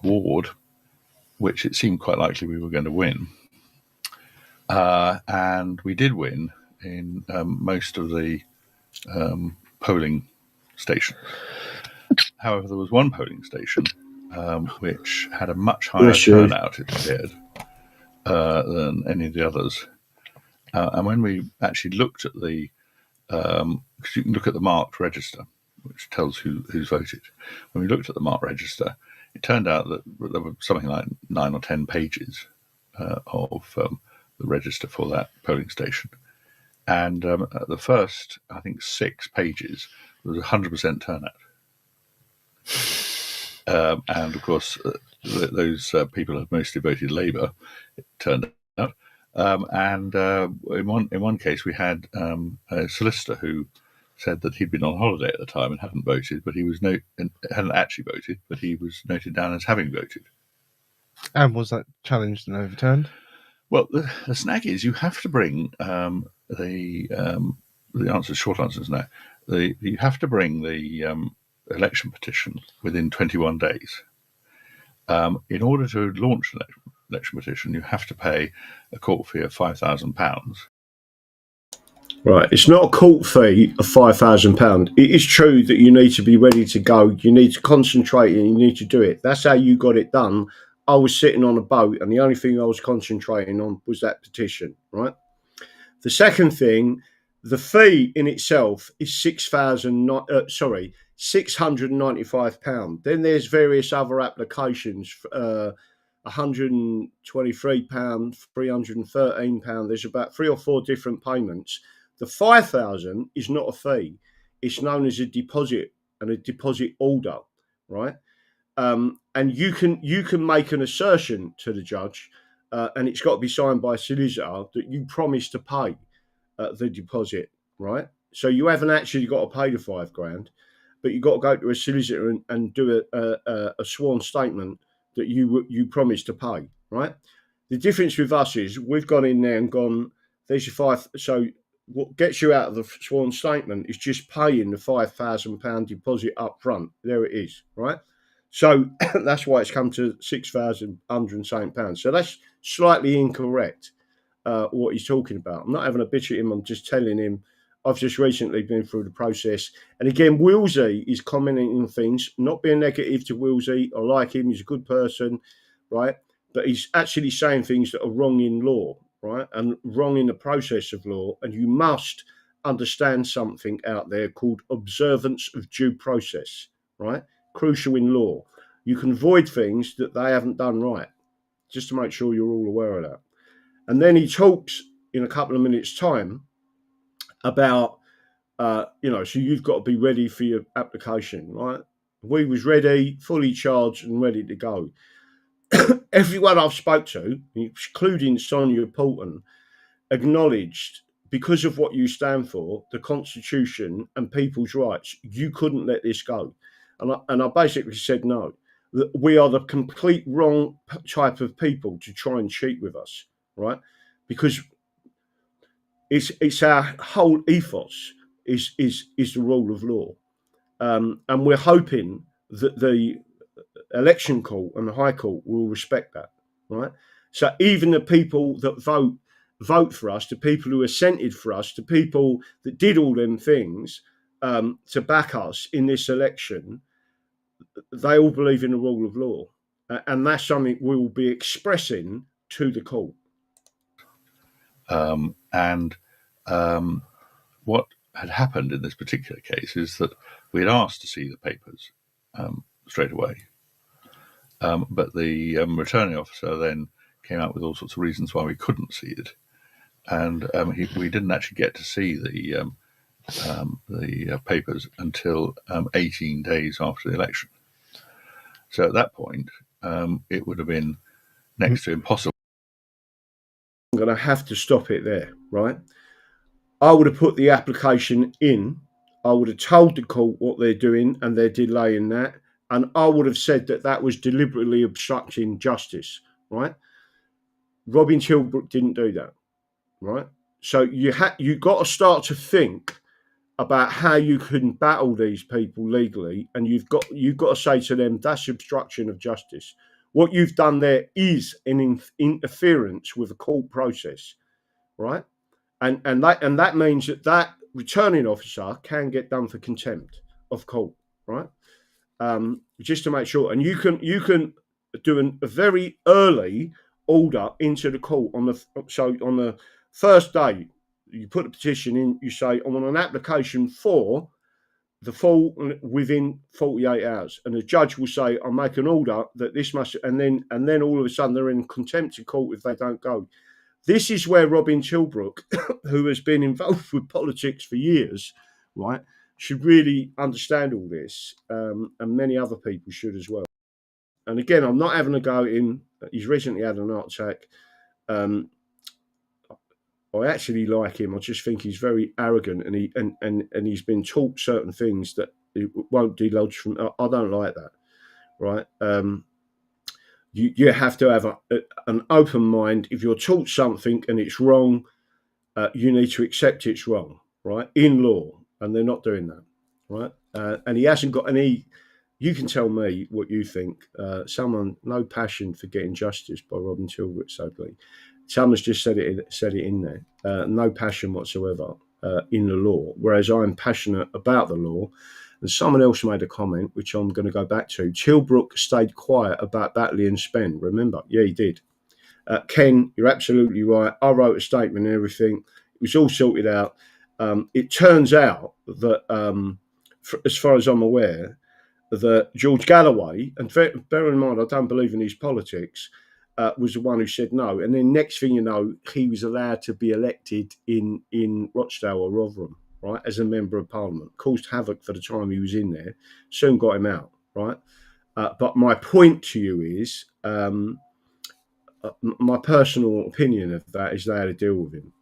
ward which it seemed quite likely we were going to win, and we did win in most of the polling stations. However, there was one polling station which had a much higher turnout, it appeared, than any of the others. And when we actually looked at because you can look at the marked register, which tells who's voted. When we looked at the marked register, it turned out that there were something like 9 or 10 pages of the register for that polling station. And the first, I think, 6 pages was 100% turnout. And of course, those people had mostly voted Labour, it turned out. And in one case, we had a solicitor who said that he'd been on holiday at the time and hadn't voted, but he was hadn't actually voted, but he was noted down as having voted. And was that challenged and overturned? Well, the snag is you have to bring the short answers now. You have to bring the election petition within 21 days. In order to launch an election petition, you have to pay a court fee of £5,000. Right, it's not a court fee of £5,000. It is true that you need to be ready to go. You need to concentrate and you need to do it. That's how you got it done. I was sitting on a boat and the only thing I was concentrating on was that petition, right? The second thing, the fee in itself is £695. Then there's various other applications, £123, £313. There's about 3 or 4 different payments. The £5,000 is not a fee. It's known as a deposit and a deposit order, right? And you can make an assertion to the judge, and it's got to be signed by a solicitor that you promise to pay the deposit, right? So you haven't actually got to pay the £5,000, but you've got to go to a solicitor and do a sworn statement that you promise to pay, right? The difference with us is we've gone in there and gone, there's your £5,000. So what gets you out of the sworn statement is just paying the £5,000 deposit up front. There it is, right? So that's why it's come to £6,100. So that's slightly incorrect, what he's talking about. I'm not having a bitch at him. I'm just telling him I've just recently been through the process. And again, Willsey is commenting on things, not being negative to Willsey. I like him. He's a good person, right? But he's actually saying things that are wrong in law, right? And wrong in the process of law. And you must understand something out there called observance of due process, right? Crucial in law. You can void things that they haven't done right, just to make sure you're all aware of that. And then he talks in a couple of minutes' time about, so you've got to be ready for your application, right? We was ready, fully charged and ready to go. Everyone I've spoke to, including Sonia Poulton, acknowledged, because of what you stand for, the Constitution and people's rights, you couldn't let this go. And I basically said no. That we are the complete wrong type of people to try and cheat with us, right? Because it's our whole ethos is the rule of law, and we're hoping that the election court and the High Court will respect that, right? So even the people that vote for us, the people who assented for us, the people that did all them things to back us in this election, they all believe in the rule of law, and that's something we will be expressing to the court. What had happened in this particular case is that we had asked to see the papers straight away, but the returning officer then came out with all sorts of reasons why we couldn't see it, and we didn't actually get to see the papers until 18 days after the election. So at that point, it would have been next to impossible. I'm going to have to stop it there, right? I would have put the application in. I would have told the court what they're doing and they're delaying that. And I would have said that that was deliberately obstructing justice, right? Robin Tilbrook didn't do that, right? So you got to start to think about how you can battle these people legally, and you've got to say to them that's obstruction of justice. What you've done there is an interference with the court process, right? And that means that returning officer can get done for contempt of court, right? Just to make sure, and you can do a very early order into the court on the first day you put the petition in. You say I want an application for the full within 48 hours, and the judge will say I'll make an order that this must, and then all of a sudden they're in contempt of court if they don't go. This is where Robin Tilbrook, who has been involved with politics for years, right, should really understand all this, and many other people should as well. And again, I'm not having a go at him. He's recently had an heart attack. I actually like him. I just think he's very arrogant, and he's been taught certain things that it won't delodge from. I don't like that, right? You have to have an open mind. If you're taught something and it's wrong, you need to accept it's wrong, right? In law, and they're not doing that, right? And he hasn't got any. You can tell me what you think. No passion for getting justice by Robin Tilbrook, sadly. Someone's just said it in there. No passion whatsoever in the law, whereas I'm passionate about the law. And someone else made a comment, which I'm going to go back to. Tilbrook stayed quiet about Batley and Spen. Remember? Yeah, he did. Ken, you're absolutely right. I wrote a statement and everything. It was all sorted out. It turns out that, as far as I'm aware, that George Galloway, and bear in mind, I don't believe in his politics, was the one who said no. And then next thing you know, he was allowed to be elected in Rochdale or Rotherham, right, as a member of parliament. Caused havoc for the time he was in there. Soon got him out, right? But my point to you is, my personal opinion of that is they had to deal with him.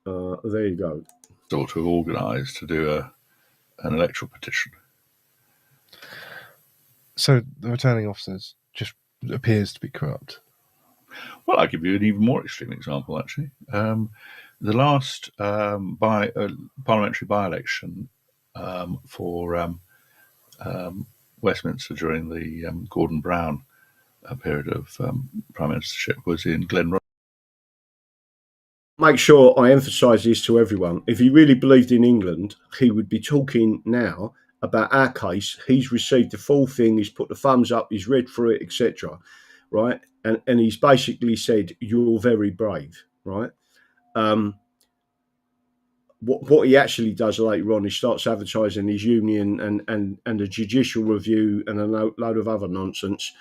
There you go. Sort of organised to do an electoral petition. So the returning officers just appears to be corrupt. Well, I'll give you an even more extreme example, actually. The last parliamentary by-election for Westminster during the Gordon Brown period of prime ministership was in Glen. Make sure I emphasise this to everyone. If he really believed in England, he would be talking now about our case. He's received the full thing. He's put the thumbs up. He's read through it, etc. Right, and he's basically said, "You're very brave." Right. What he actually does later on, he starts advertising his union and a judicial review and a load of other nonsense.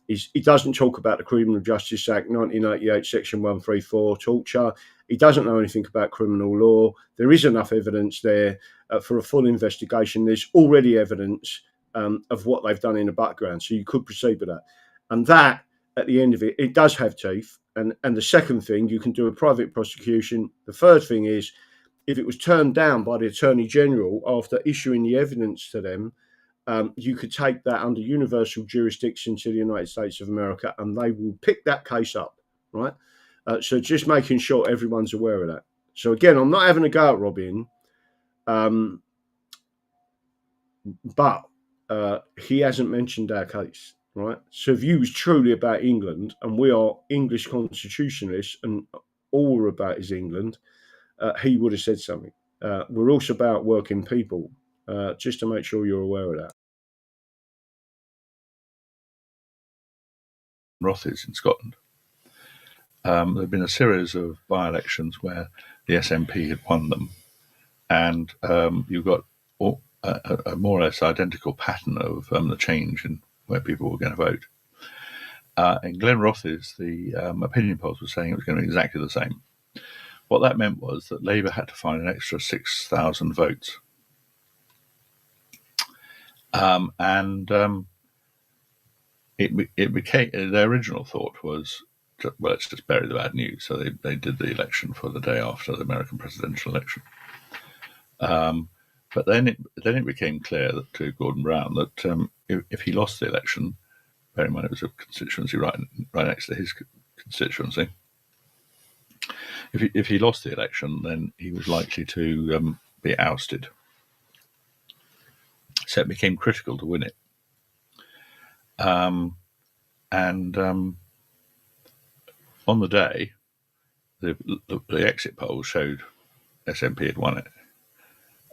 He doesn't talk about the Criminal Justice Act 1988, Section 134, torture. He doesn't know anything about criminal law. There is enough evidence there for a full investigation. There's already evidence of what they've done in the background, so you could proceed with that. And that, at the end of it, it does have teeth. And the second thing, you can do a private prosecution. The third thing is, if it was turned down by the Attorney General after issuing the evidence to them, you could take that under universal jurisdiction to the United States of America, and they will pick that case up, right? So just making sure everyone's aware of that. So again, I'm not having a go at Robin, but he hasn't mentioned our case, right? So if he was truly about England, and we are English constitutionalists, and all we're about is England, he would have said something. We're also about working people, just to make sure you're aware of that. Rothes in Scotland. There have been a series of by-elections where the SNP had won them, and you've got a more or less identical pattern of the change in where people were going to vote. In Glen Rothes, the opinion polls were saying it was going to be exactly the same. What that meant was that Labour had to find an extra 6,000 votes. It became, their original thought was, well, let's just bury the bad news. So they did the election for the day after the American presidential election. But then it became clear that, to Gordon Brown, that if he lost the election, bear in mind it was a constituency right next to his constituency, if he lost the election, then he was likely to be ousted. So it became critical to win it. And on the day, the exit polls showed SNP had won it.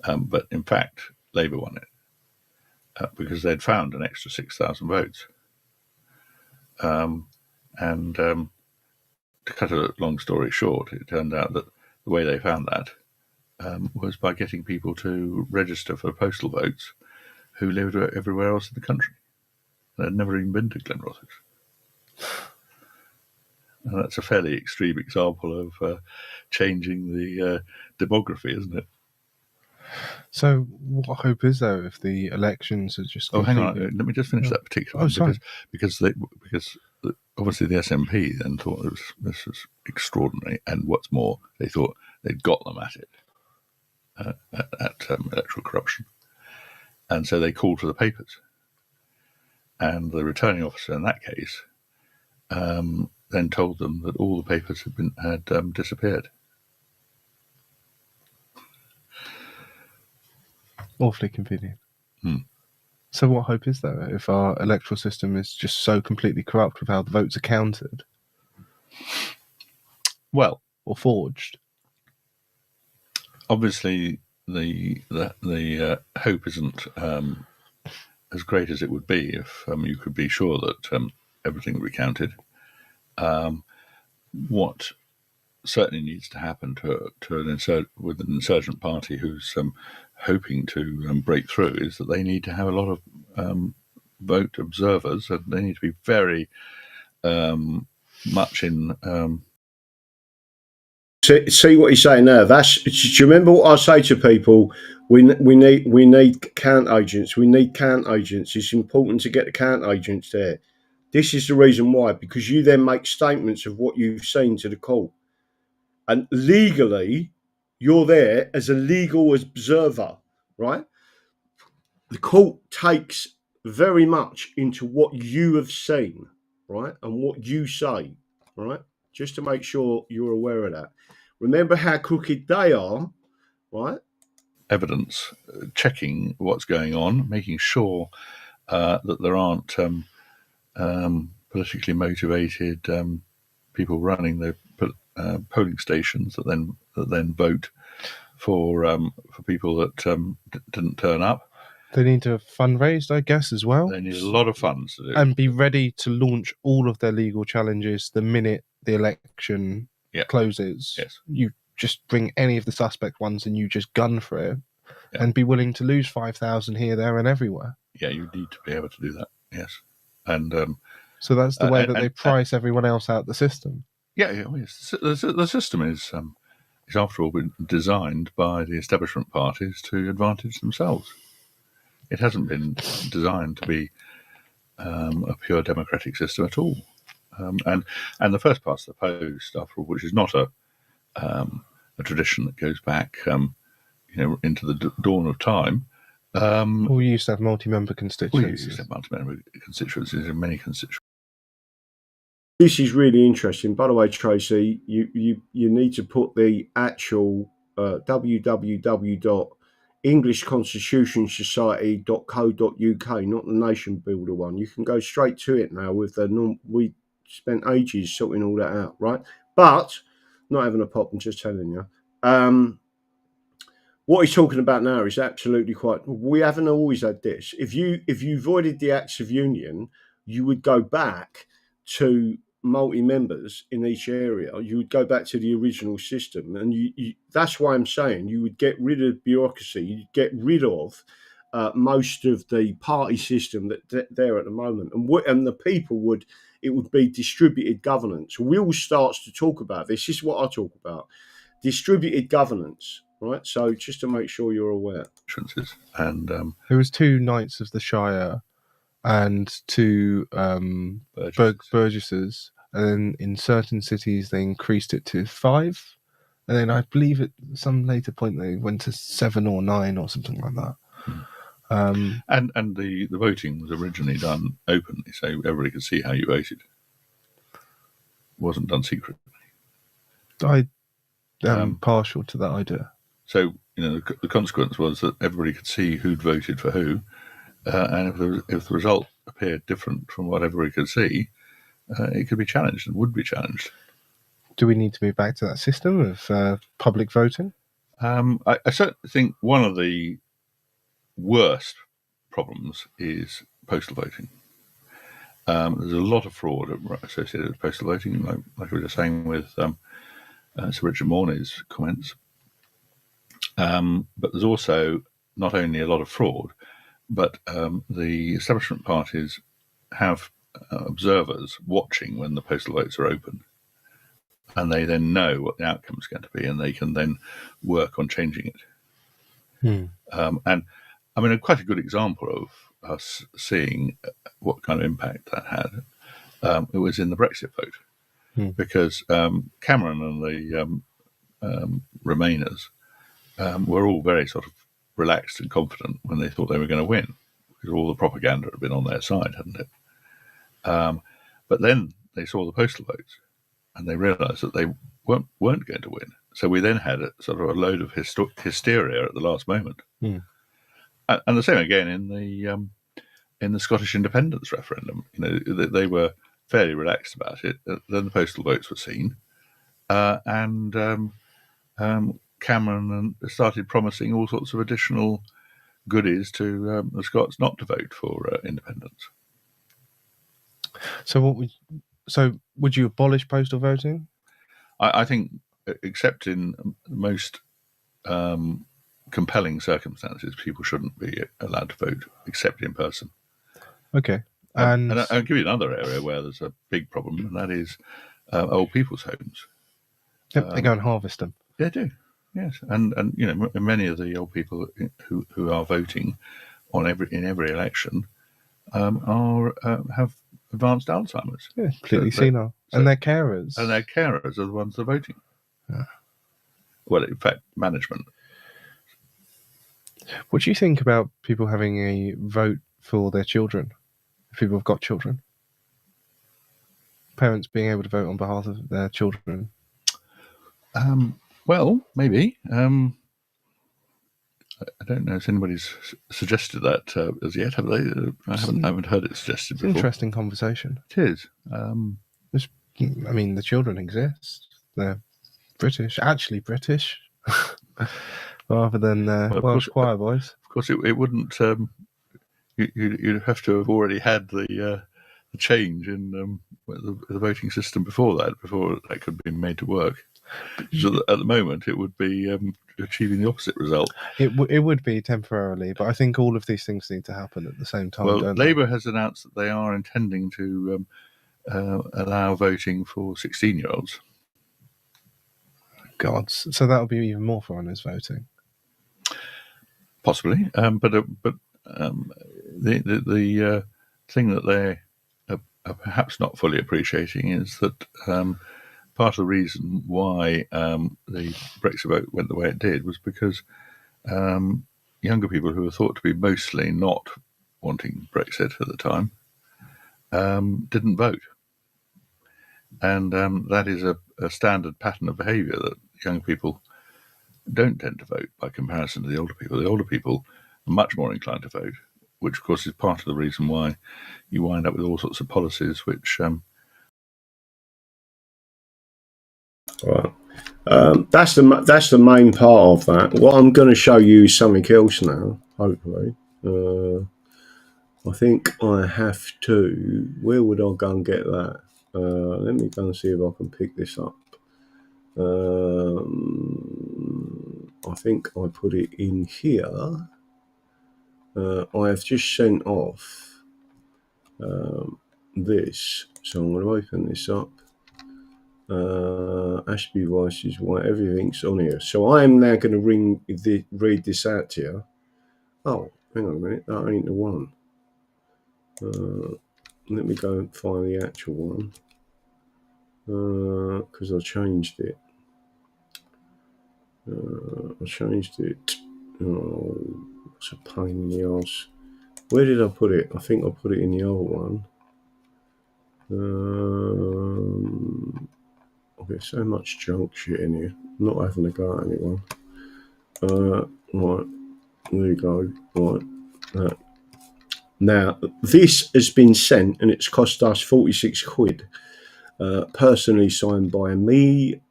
But in fact, Labour won it because they'd found an extra 6,000 votes. To cut a long story short, it turned out that the way they found that was by getting people to register for postal votes who lived everywhere else in the country. They'd never even been to Glenrothes. And that's a fairly extreme example of changing the demography, isn't it? So what hope is there if the elections are just hang on, let me just finish that particular one, because obviously the SNP then thought this was extraordinary, and what's more, they thought they'd got them at it, at electoral corruption, and so they called for the papers, and the returning officer in that case then told them that all the papers had disappeared. Awfully convenient. So what hope is there if our electoral system is just so completely corrupt with how the votes are counted? Well, or forged? Obviously, the hope isn't as great as it would be if you could be sure that everything would be counted. What certainly needs to happen with an insurgent party who's hoping to break through is that they need to have a lot of vote observers, and they need to be very much in. See what he's saying there. Do you remember what I say to people? We need count agents. We need count agents. It's important to get the count agents there. This is the reason why, because you then make statements of what you've seen to the court, and legally, you're there as a legal observer, right? The court takes very much into what you have seen, right, and what you say, right, just to make sure you're aware of that. Remember how crooked they are, right? Evidence, checking what's going on, making sure that there aren't politically motivated people running the polling stations that then vote for people that didn't turn up. They need to fundraise, I guess, as well. They need a lot of funds to do, and be ready to launch all of their legal challenges the minute the election closes. Yes. You just bring any of the suspect ones and you just gun for it, and be willing to lose 5,000 here, there, and everywhere. Yeah, you need to be able to do that. Yes, and so that's the way that they price everyone else out the system. Yeah, yes. The system is after all been designed by the establishment parties to advantage themselves. It hasn't been designed to be a pure democratic system at all. And the first past the post, after all, which is not a tradition that goes back, into the dawn of time. We used to have multi-member constituencies. We used to have multi-member constituencies in many constituencies. This is really interesting. By the way, Tracy, you need to put the actual www.englishconstitutionsociety.co.uk, not the Nation Builder one. You can go straight to it now with the we spent ages sorting all that out, right? But not having a pop and just telling you. What he's talking about now is absolutely quite. We haven't always had this. If you voided the Acts of Union, you would go back to multi-members in each area. You would go back to the original system, and you that's why I'm saying you would get rid of bureaucracy. You'd get rid of most of the party system that there at the moment, and the people would. It would be distributed governance. Will starts to talk about this. This is what I talk about. distributed governance, right? So just to make sure you're aware. And there was 2 Knights of the Shire and 2 Burgesses, and then in certain cities they increased it to 5, and then I believe at some later point they went to 7 or 9 or something like that. And the voting was originally done openly, so everybody could see how you voted. It wasn't done secretly. I am partial to that idea. So the consequence was that everybody could see who'd voted for who, and if the result appeared different from what everybody could see, it could be challenged and would be challenged. Do we need to move back to that system of public voting? I certainly think one of the worst problems is postal voting. There's a lot of fraud associated with postal voting, like we were saying with Sir Richard Morley's comments. But there's also not only a lot of fraud, but the establishment parties have observers watching when the postal votes are open, and they then know what the outcome is going to be, and they can then work on changing it. And I mean, quite a good example of us seeing what kind of impact that had, it was in the Brexit vote, because Cameron and the Remainers were all very sort of relaxed and confident when they thought they were going to win, because all the propaganda had been on their side, hadn't it? But then they saw the postal votes, and they realised that they weren't going to win. So we then had a sort of a load of hysteria at the last moment. And the same again in the Scottish independence referendum. They were fairly relaxed about it. Then the postal votes were seen, and Cameron started promising all sorts of additional goodies to the Scots not to vote for independence. So would you abolish postal voting? I think, except in most compelling circumstances, people shouldn't be allowed to vote except in person. Okay. And I'll give you another area where there's a big problem, and that is old people's homes. Yep, they go and harvest them. They do, yes. And many of the old people who are voting in every election have advanced Alzheimer's. Yeah, completely senile. And their carers. And their carers are the ones that are voting. Yeah. Well, in fact, management. What do you think about people having a vote for their children? If people have got children? Parents being able to vote on behalf of their children? Well, maybe. I don't know if anybody's suggested that as yet, have they? I haven't heard it suggested before. Interesting conversation. It is. The children exist. They're British, actually British, rather than Welsh choir boys. Of course, it wouldn't. You'd have to have already had the change in the voting system before that could be made to work. So at the moment, it would be achieving the opposite result. It would be temporarily, but I think all of these things need to happen at the same time. Well, Labour has announced that they are intending to allow voting for 16-year-olds. God, so that'll be even more foreigners voting. Possibly, but the thing that they are perhaps not fully appreciating is that part of the reason why the Brexit vote went the way it did was because younger people who were thought to be mostly not wanting Brexit at the time didn't vote. And that is a standard pattern of behaviour, that young people don't tend to vote by comparison to the older people. The older people are much more inclined to vote, which of course is part of the reason why you wind up with all sorts of policies which... Right. That's the main part of that. What I'm going to show you is something else now, hopefully. I think I have to... Where would I go and get that? Let me go and see if I can pick this up. I think I put it in here. I have just sent off this. So I'm going to open this up. Ashby Rice is white. Everything's on here. So I am now going to read this out to you. Oh, hang on a minute. That ain't the one. Let me go and find the actual one. Because I changed it. I changed it. Oh, it's a pain in the arse. Where did I put it? I think I put it in the old one. I've got so much junk shit in here. I'm not having a go at anyone. Right, there you go. Right. Now, this has been sent and it's cost us 46 quid. Personally signed by me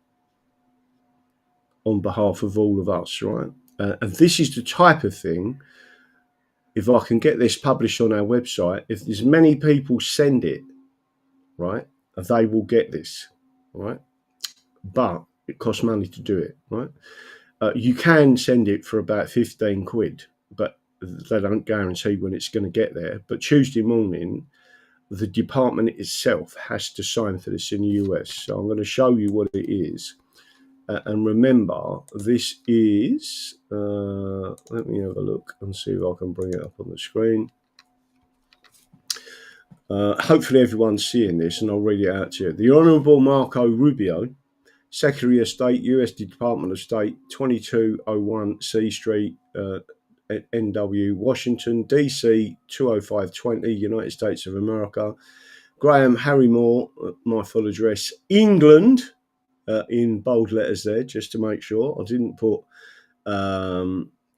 on behalf of all of us, right? And this is the type of thing, if I can get this published on our website, if there's many people send it, right, they will get this, right? But it costs money to do it, right? You can send it for about 15 quid, but they don't guarantee when it's going to get there. But Tuesday morning, the department itself has to sign for this in the US. So I'm going to show you what it is. And remember, this is, let me have a look and see if I can bring it up on the screen. Hopefully everyone's seeing this, and I'll read it out to you. The Honourable Marco Rubio, Secretary of State, U.S. Department of State, 2201 C Street, NW, Washington, D.C., 20520, United States of America. Graham Harrymore, my full address, England, in bold letters there, just to make sure. I didn't put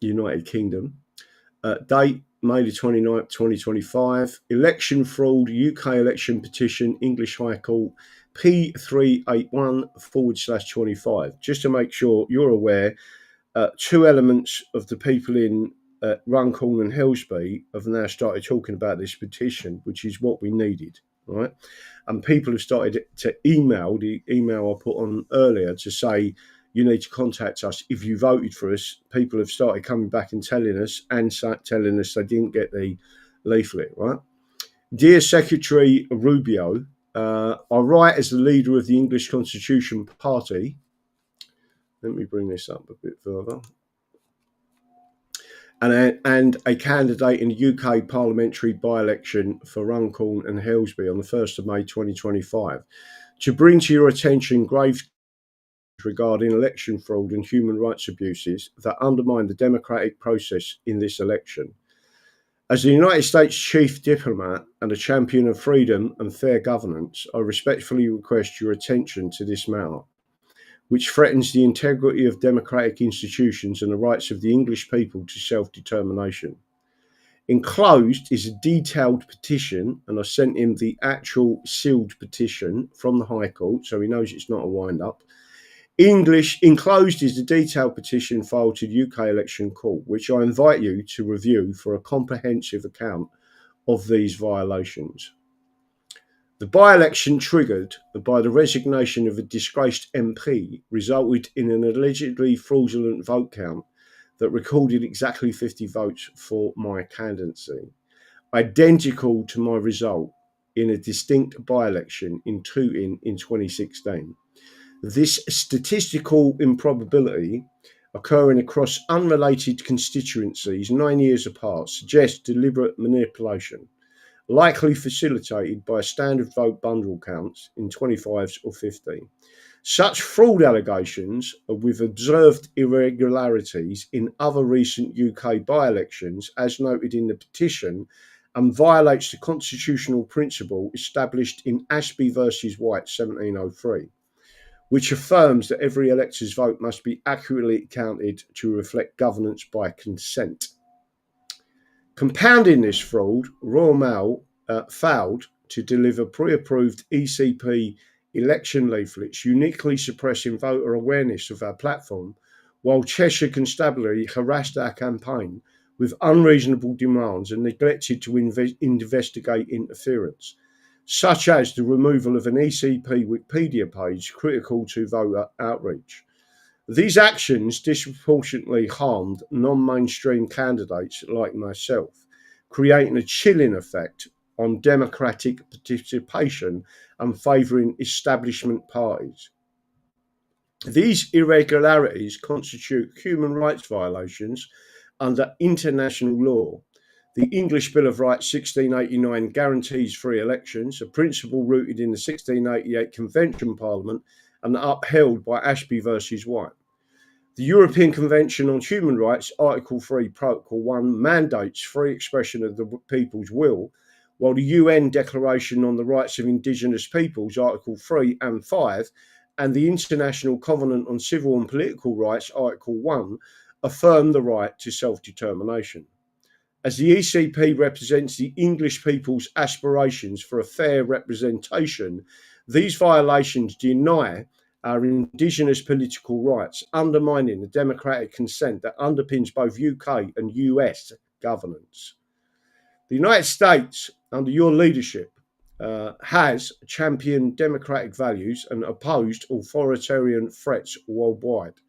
United Kingdom. Date, May the 29th, 2025. Election fraud, UK election petition, English High Court, P381/25. Just to make sure you're aware, two elements of the people in Runcorn and Helsby have now started talking about this petition, which is what we needed, right? And people have started to email, the email I put on earlier, to say, you need to contact us if you voted for us. People have started coming back and telling us they didn't get the leaflet, right? Dear Secretary Rubio, I write as the leader of the English Constitution Party. Let me bring this up a bit further. And a candidate in the UK parliamentary by-election for Runcorn and Helsby on the 1st of May 2025. To bring to your attention grave regarding election fraud and human rights abuses that undermine the democratic process in this election. As the United States chief diplomat and a champion of freedom and fair governance, I respectfully request your attention to this matter, which threatens the integrity of democratic institutions and the rights of the English people to self-determination. Enclosed is a detailed petition, and I sent him the actual sealed petition from the High Court, so he knows it's not a wind-up. Enclosed is the detailed petition filed to the UK Election Court, which I invite you to review for a comprehensive account of these violations. The by-election triggered by the resignation of a disgraced MP resulted in an allegedly fraudulent vote count that recorded exactly 50 votes for my candidacy, identical to my result in a distinct by-election in Tooting in 2016. This statistical improbability occurring across unrelated constituencies 9 years apart suggests deliberate manipulation, likely facilitated by standard vote bundle counts in 25s or 50. Such fraud allegations, with observed irregularities in other recent UK by-elections, as noted in the petition, and violates the constitutional principle established in Ashby versus White 1703. Which affirms that every elector's vote must be accurately counted to reflect governance by consent. Compounding this fraud, Royal Mail failed to deliver pre-approved ECP election leaflets uniquely suppressing voter awareness of our platform, while Cheshire Constabulary harassed our campaign with unreasonable demands and neglected to investigate interference, such as the removal of an ECP Wikipedia page critical to voter outreach. These actions disproportionately harmed non-mainstream candidates like myself, creating a chilling effect on democratic participation and favouring establishment parties. These irregularities constitute human rights violations under international law. The English Bill of Rights 1689 guarantees free elections, a principle rooted in the 1688 Convention Parliament and upheld by Ashby versus White. The European Convention on Human Rights, Article 3, Protocol 1, mandates free expression of the people's will, while the UN Declaration on the Rights of Indigenous Peoples, Article 3 and 5, and the International Covenant on Civil and Political Rights, Article 1, affirm the right to self-determination. As the ECP represents the English people's aspirations for a fair representation, these violations deny our Indigenous political rights, undermining the democratic consent that underpins both UK and US governance. The United States, under your leadership, has championed democratic values and opposed authoritarian threats worldwide,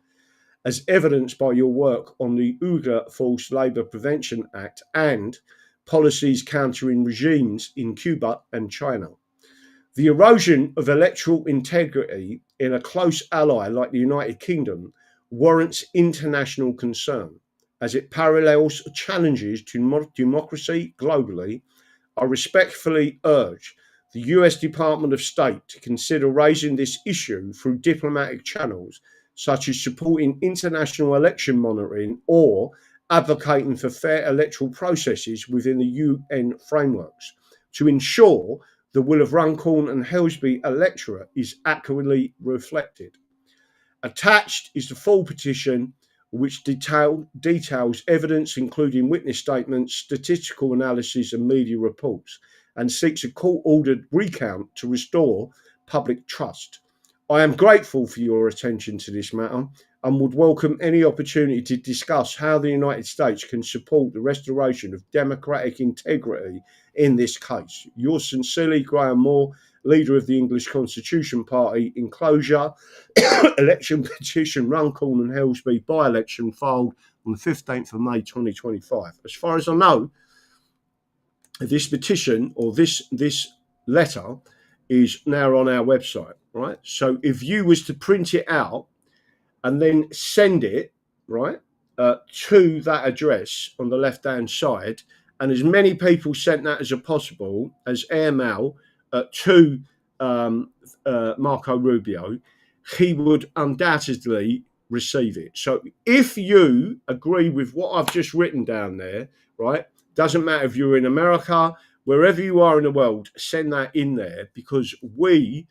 as evidenced by your work on the Uyghur Forced Labour Prevention Act and policies countering regimes in Cuba and China. The erosion of electoral integrity in a close ally like the United Kingdom warrants international concern, as it parallels challenges to democracy globally. I respectfully urge the US Department of State to consider raising this issue through diplomatic channels, such as supporting international election monitoring or advocating for fair electoral processes within the UN frameworks, to ensure the will of Runcorn and Helsby electorate is accurately reflected. Attached is the full petition, which details evidence, including witness statements, statistical analysis, and media reports, and seeks a court-ordered recount to restore public trust. I am grateful for your attention to this matter and would welcome any opportunity to discuss how the United States can support the restoration of democratic integrity in this case. Yours sincerely, Graham Moore, leader of the English Constitution Party. Enclosure, election petition, Runcorn and Helsby by-election filed on the 15th of May 2025. As far as I know, this petition or this letter is now on our website, right? So if you was to print it out and then send it, right, to that address on the left-hand side, and as many people sent that as possible as airmail to Marco Rubio, he would undoubtedly receive it. So if you agree with what I've just written down there, right, doesn't matter if you're in America, wherever you are in the world, send that in there, because we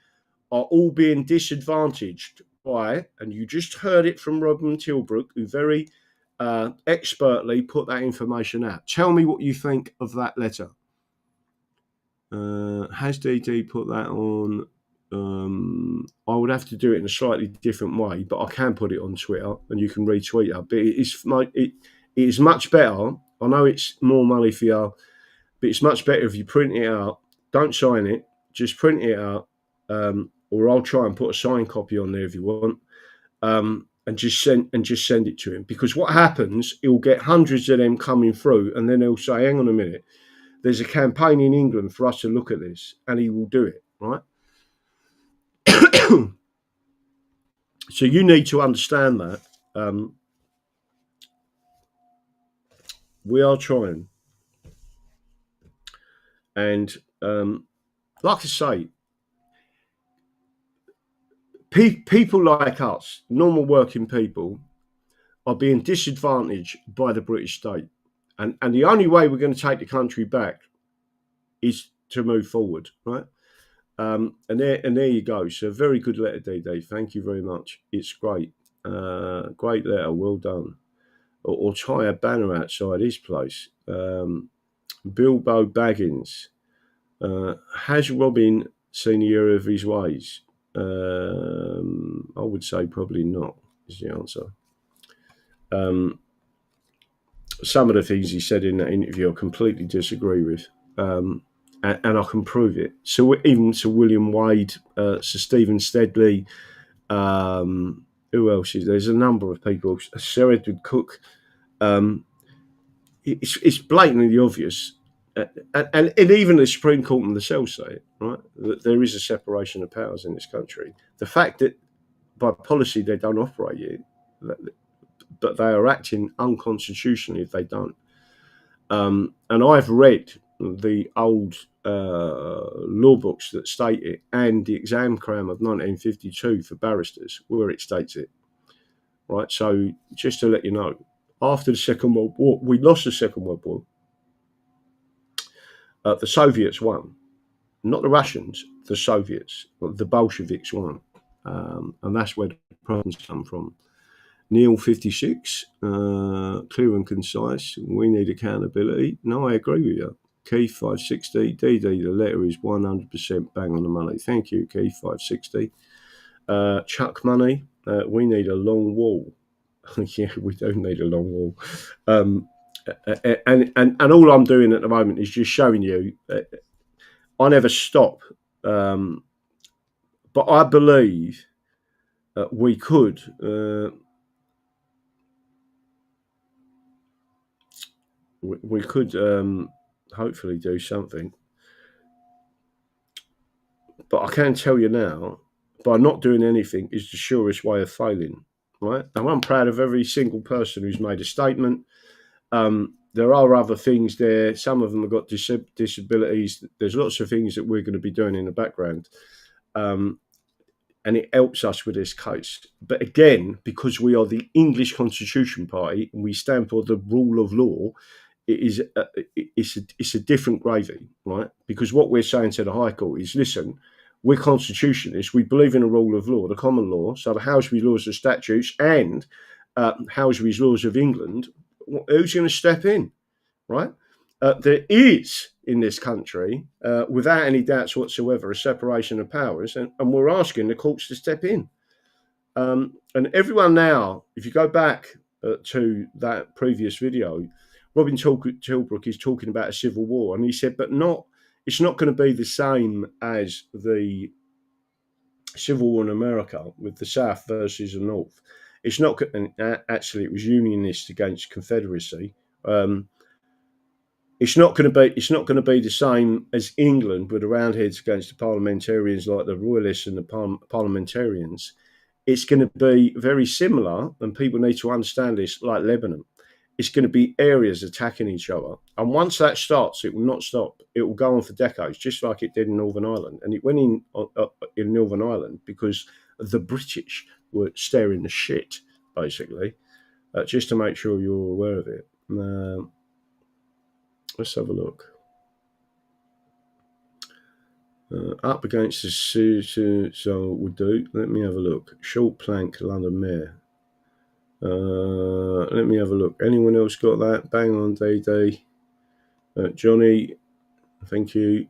are all being disadvantaged by, and you just heard it from Robin Tilbrook, who very expertly put that information out. Tell me what you think of that letter. Has DD put that on? I would have to do it in a slightly different way, but I can put it on Twitter and you can retweet it. But it is much better. I know it's more money for you, but it's much better if you print it out. Don't sign it, just print it out, or I'll try and put a signed copy on there if you want, and just send it to him. Because what happens, he'll get hundreds of them coming through, and then he'll say, "Hang on a minute, there's a campaign in England for us to look at this," and he will do it, right? So you need to understand that we are trying, and like I say, people like us, normal working people, are being disadvantaged by the British state, and the only way we're going to take the country back is to move forward, right? And there you go. So very good letter, DD. Thank you very much. It's great. Great letter. Well done. Or tie a banner outside his place. Bilbo Baggins. Has Robin seen the error of his ways? I would say probably not, is the answer. Some of the things he said in that interview I completely disagree with. And I can prove it. So even Sir William Wade, Sir Stephen Steadley, who else is there's a number of people. Sir Edward Cook. It's blatantly obvious and even the Supreme Court and themselves say it, right? That there is a separation of powers in this country. The fact that by policy they don't operate it, but they are acting unconstitutionally if they don't. And I've read the old law books that state it, and the exam cram of 1952 for barristers, where it states it. Right. So just to let you know, after the Second World War, we lost the Second World War. The Soviets won, not the Russians. The Soviets, the Bolsheviks won, and that's where the problems come from. Neil 56, clear and concise. We need accountability. No, I agree with you. Keith 560, DD, the letter is 100% bang on the money. Thank you, Keith 560. Chuck Money, we need a long wall. Yeah, we do need a long wall. And all I'm doing at the moment is just showing you. I never stop, but I believe we could. We could hopefully do something. But I can tell you now, by not doing anything is the surest way of failing, right? And I'm proud of every single person who's made a statement. There are other things there. Some of them have got disabilities. There's lots of things that we're going to be doing in the background. And it helps us with this case. But again, because we are the English Constitution Party and we stand for the rule of law, it's a different gravy, right? Because what we're saying to the High Court is, listen, we're constitutionalists. We believe in the rule of law, the common law. So the Housebury laws, the statutes, and Housebury's laws of England. Who's going to step in, right? There is in this country, without any doubts whatsoever, a separation of powers, and we're asking the courts to step in. And everyone now, if you go back to that previous video, Robin Tilbrook is talking about a civil war, and he said, but it's not going to be the same as the Civil War in America with the South versus the North. It's not, and actually, it was Unionist against Confederacy. It's not going to be the same as England with the Roundheads against the parliamentarians, like the Royalists and the parliamentarians. It's going to be very similar, and people need to understand this, like Lebanon. It's going to be areas attacking each other. And once that starts, it will not stop. It will go on for decades, just like it did in Northern Ireland. And it went in Northern Ireland because the British were staring the shit, basically, just to make sure you're aware of it. Let's have a look. Up against the so we'll do. Let me have a look. Short plank, London Mayor. Let me have a look. Anyone else got that? Bang on DD. Johnny, thank you.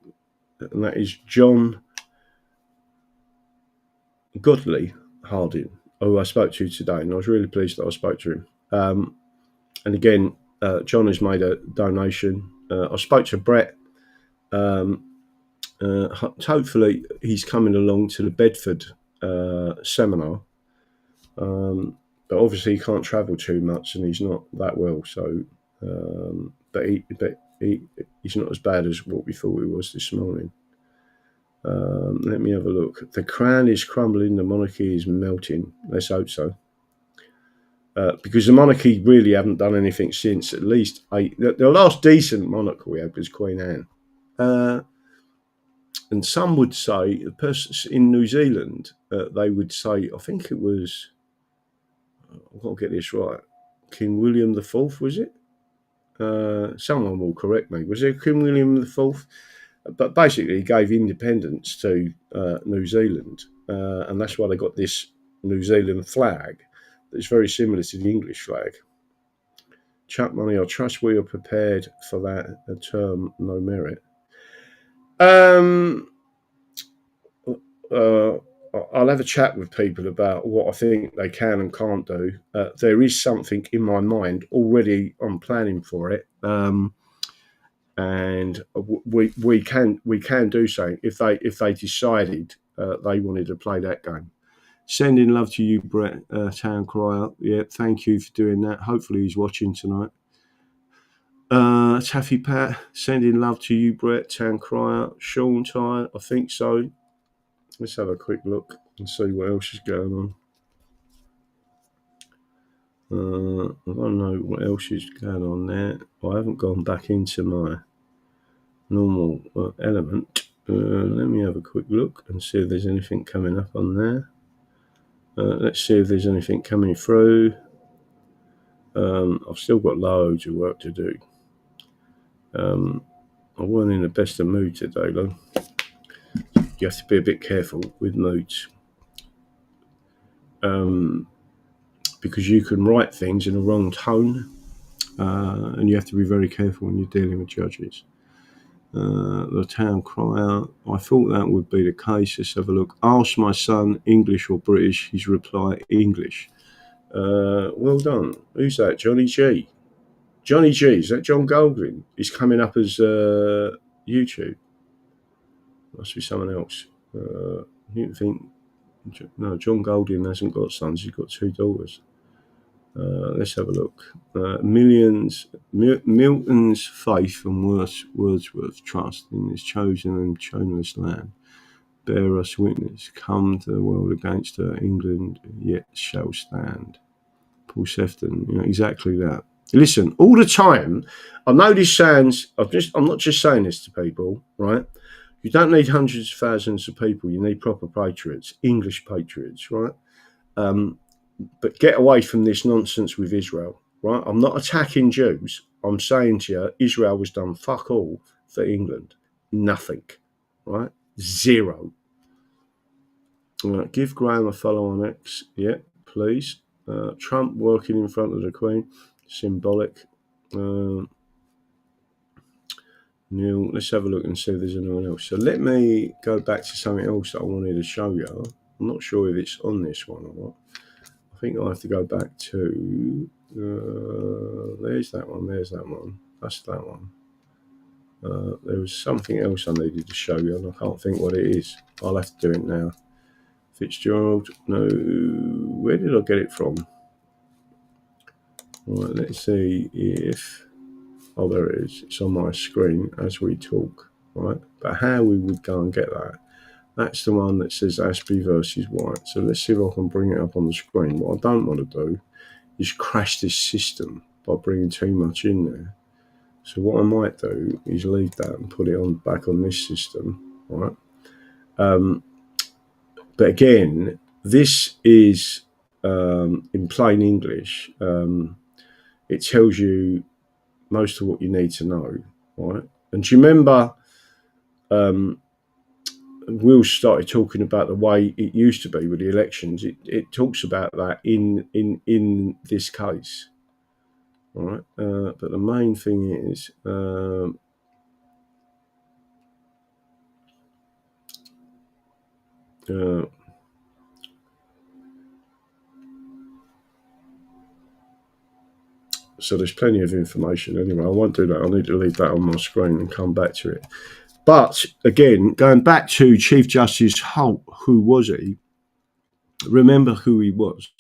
And that is John Godley Harding, who I spoke to today, and I was really pleased that I spoke to him. And again, John has made a donation. I spoke to Brett. Hopefully, he's coming along to the Bedford seminar. But obviously, he can't travel too much, and he's not that well. So, but he's not as bad as what we thought he was this morning. Let me have a look. The crown is crumbling. The monarchy is melting. Let's hope so. Because the monarchy really haven't done anything since at least the last decent monarch we had was Queen Anne. And some would say, the person in New Zealand, they would say, I think it was, I've got to get this right, King William IV, was it? Someone will correct me. Was it King William IV? But basically, he gave independence to New Zealand, and that's why they got this New Zealand flag that's very similar to the English flag. Chuck Money, I trust we are prepared for that term, no merit. I'll have a chat with people about what I think they can and can't do. There is something in my mind already. I'm planning for it, and we can do something if they decided they wanted to play that game. Sending love to you, Brett, Town Crier. Yeah, thank you for doing that. Hopefully he's watching tonight. Taffy Pat, sending love to you, Brett. Town Crier, Sean Ty, I think so. Let's have a quick look and see what else is going on. I don't know what else is going on there. I haven't gone back into my normal element. Let me have a quick look and see if there's anything coming up on there. Let's see if there's anything coming through. I've still got loads of work to do. I weren't in the best of mood today, though. You have to be a bit careful with moods. Because you can write things in a wrong tone, and you have to be very careful when you're dealing with judges. The Town Crier, I thought that would be the case. Let's have a look. Ask my son, English or British? His reply, English. Well done. Who's that? Johnny G. Johnny G, is that John Golding? He's coming up as YouTube. Must be someone else. You think? No, John Golding hasn't got sons. He's got 2 daughters. Let's have a look. Milton's faith and Wordsworth's trust in his chosen and choneless land bear us witness. Come to the world against her, England yet shall stand. Paul Sefton, exactly that. Listen, all the time, I know this sounds, I'm not just saying this to people, right? You don't need hundreds of thousands of people. You need proper patriots, English patriots, right? But get away from this nonsense with Israel, right? I'm not attacking Jews. I'm saying to you, Israel was done fuck all for England. Nothing, right? Zero. Give Graham a follow on X. Yeah, please. Trump working in front of the Queen. Symbolic. Neil, let's have a look and see if there's anyone else. So let me go back to something else that I wanted to show you. I'm not sure if it's on this one or not. I think I have to go back to, there's that one, that's that one. There was something else I needed to show you and I can't think what it is. I'll have to do it now. Fitzgerald, no, where did I get it from? Right, let's see if, oh there it is, it's on my screen as we talk, right? But how we would go and get that, that's the one that says Ashby versus White. So let's see if I can bring it up on the screen. What I don't want to do is crash this system by bringing too much in there. So what I might do is leave that and put it on back on this system, right? But again, this is in plain English. It tells you most of what you need to know, right? And do you remember Will started talking about the way it used to be with the elections? It talks about that in this case, right? But the main thing is so there's plenty of information. Anyway, I won't do that. I need to leave that on my screen and come back to it. But again, going back to Chief Justice Holt, who was he? Remember who he was.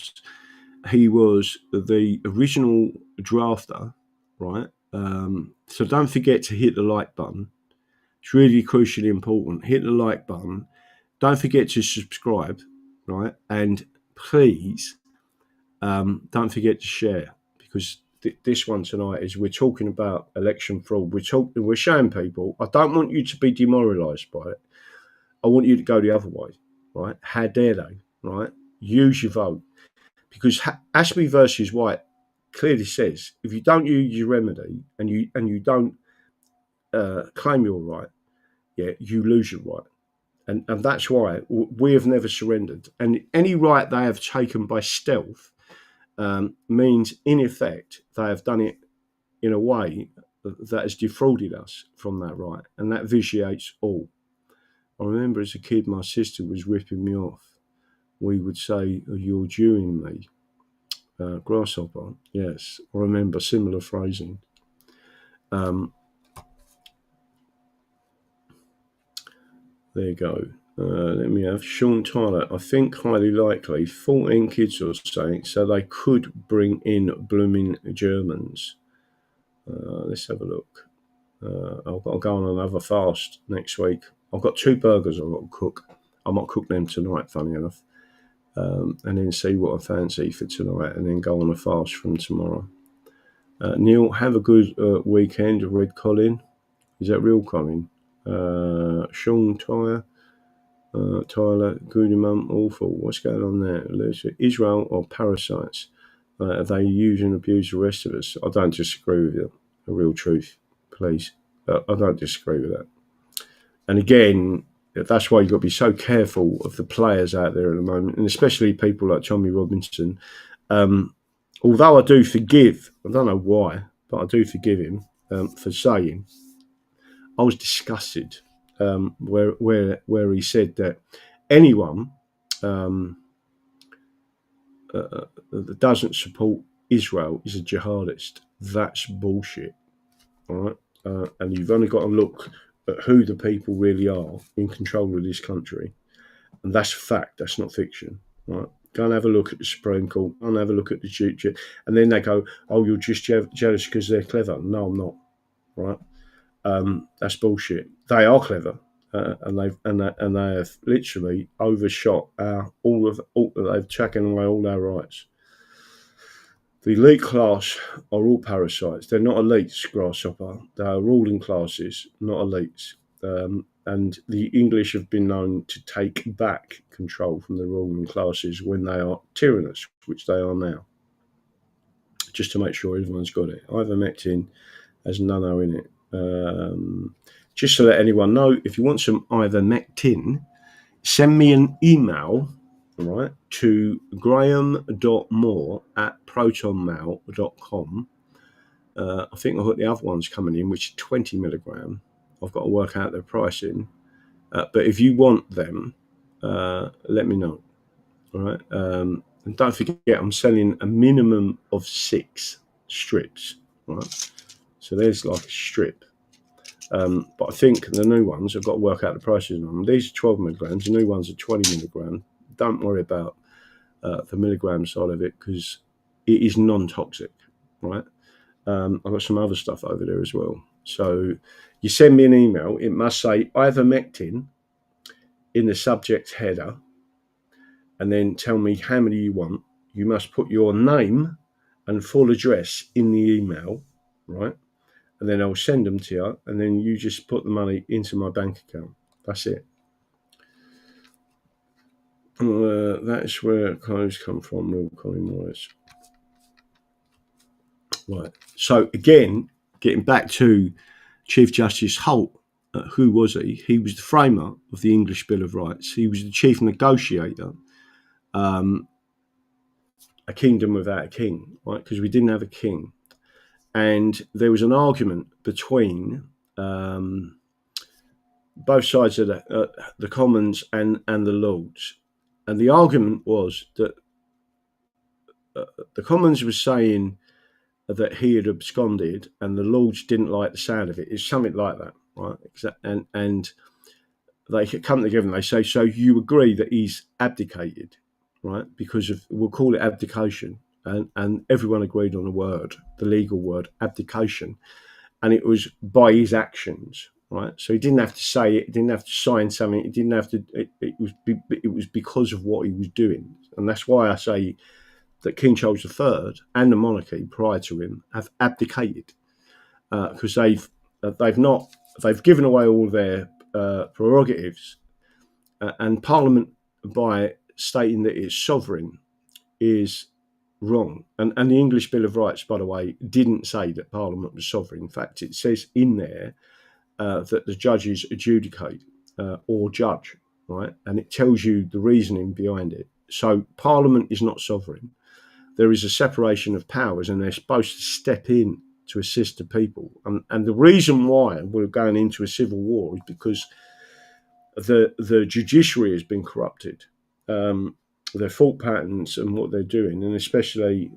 He was the original drafter, right? So don't forget to hit the like button. It's really crucially important. Hit the like button. Don't forget to subscribe, right? And please don't forget to share, because this one tonight is we're talking about election fraud. We're showing people. I don't want you to be demoralised by it. I want you to go the other way, right? How dare they, right? Use your vote, because Ashby versus White clearly says if you don't use your remedy and you don't claim your right, yeah, you lose your right. And that's why we have never surrendered. And any right they have taken by stealth means, in effect, they have done it in a way that has defrauded us from that right. And that vitiates all. I remember as a kid, my sister was ripping me off. We would say, oh, you're during me. Grasshopper, yes. I remember similar phrasing. There you go. Let me have Sean Tyler. I think highly likely 14 kids or something, so they could bring in blooming Germans. Let's have a look. I've got to go on another fast next week. I've got 2 burgers I've got to cook. I might cook them tonight, funny enough, and then see what I fancy for tonight, and then go on a fast from tomorrow. Neil, have a good weekend. Red Colin. Is that real Colin? Sean Tyler, Goody Mum, awful. What's going on there? Israel or parasites? They use and abuse the rest of us. I don't disagree with you. The real truth, please. I don't disagree with that. And again, that's why you've got to be so careful of the players out there at the moment, and especially people like Tommy Robinson. Although I do forgive, I don't know why, but I do forgive him for saying, I was disgusted where he said that anyone that doesn't support Israel is a jihadist. That's bullshit, all right? And you've only got to look at who the people really are in control of this country, and that's fact. That's not fiction, right? Go and have a look at the Supreme Court. Go and have a look at the judiciary, and then they go, "Oh, you're just jealous because they're clever." No, I'm not. Right? That's bullshit. They are clever, and they have literally overshot they've taken away all our rights. The elite class are all parasites. They're not elites, grasshopper. They are ruling classes, not elites. And the English have been known to take back control from the ruling classes when they are tyrannous, which they are now. Just to make sure everyone's got it. Ivermectin has nano in it. Just to let anyone know, if you want some ivermectin, send me an email, right, to graham.moore@protonmail.com. I think I've got the other ones coming in, which are 20 milligram. I've got to work out their pricing. But if you want them, let me know. All right. And don't forget, I'm selling a minimum of 6 strips. Right. So there's like a strip. But I think the new ones, I've got to work out the prices on them. These are 12 milligrams. The new ones are 20 milligram. Don't worry about the milligram side of it because it is non-toxic, right? I've got some other stuff over there as well. So you send me an email. It must say ivermectin in the subject header, and then tell me how many you want. You must put your name and full address in the email, right? And then I'll send them to you, and then you just put the money into my bank account. That's it. That's where clothes come from, real Colin Morris. Right. So again, getting back to Chief Justice Holt, who was he? He was the framer of the English Bill of Rights. He was the chief negotiator. A kingdom without a king, right? Because we didn't have a king. And there was an argument between both sides of the Commons and the Lords. And the argument was that the Commons was saying that he had absconded and the Lords didn't like the sound of it. It's something like that, right? And they come together and they say, so you agree that he's abdicated, right? Because of, we'll call it abdication. And everyone agreed on the word, the legal word, abdication. And it was by his actions, right? So he didn't have to say it, he didn't have to sign something, he didn't have to, it was because of what he was doing. And that's why I say that King Charles III and the monarchy prior to him have abdicated because they've given away all their prerogatives, and Parliament, by stating that it's sovereign, is wrong. And the English Bill of Rights, by the way, didn't say that Parliament was sovereign. In fact, it says in there that the judges adjudicate or judge, right? And it tells you the reasoning behind it. So Parliament is not sovereign. There is a separation of powers, and they're supposed to step in to assist the people. And the reason why we're going into a civil war is because the judiciary has been corrupted. Their thought patterns and what they're doing, and especially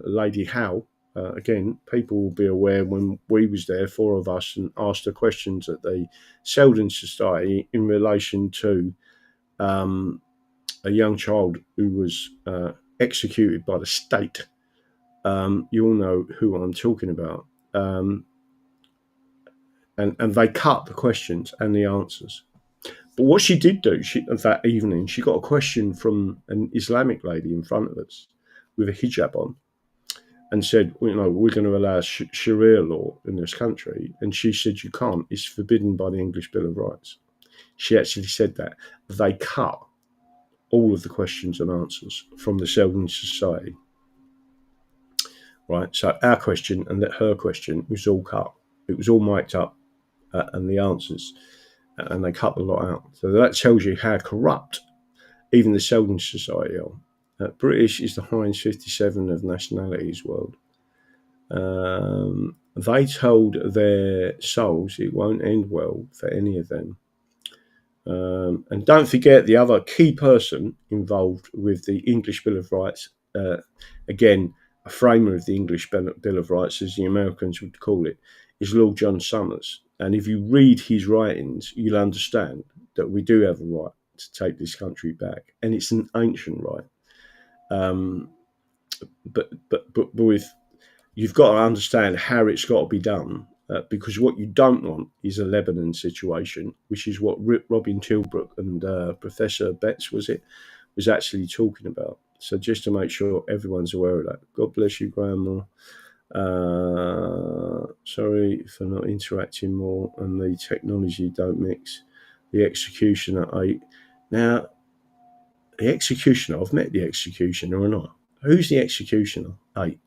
Lady Howe. Again, people will be aware when we was there, 4 of us, and asked the questions at the Selden Society in relation to a young child who was executed by the state. You all know who I'm talking about. and they cut the questions and the answers. But what she did do, that evening, she got a question from an Islamic lady in front of us with a hijab on, and said, we're going to allow Sharia law in this country. And she said, you can't. It's forbidden by the English Bill of Rights. She actually said that. They cut all of the questions and answers from the Selden Society. Right? So our question and her question was all cut. It was all mic'd up, and the answers, and they cut a lot out. So that tells you how corrupt even the Selden Society are. British is the Heinz 57 of nationalities world. They told their souls it won't end well for any of them. And don't forget the other key person involved with the English Bill of Rights, again, a framer of the English Bill of Rights, as the Americans would call it, is Lord John Somers. And if you read his writings, you'll understand that we do have a right to take this country back. And it's an ancient right. But with, you've got to understand how it's got to be done, because what you don't want is a Lebanon situation, which is what Robin Tilbrook and Professor Betts was actually talking about. So just to make sure everyone's aware of that. God bless you, Grandma. Sorry for not interacting more, and the technology don't mix. The executioner 8. Now, the executioner, I've met the executioner or not. Who's the executioner? 8.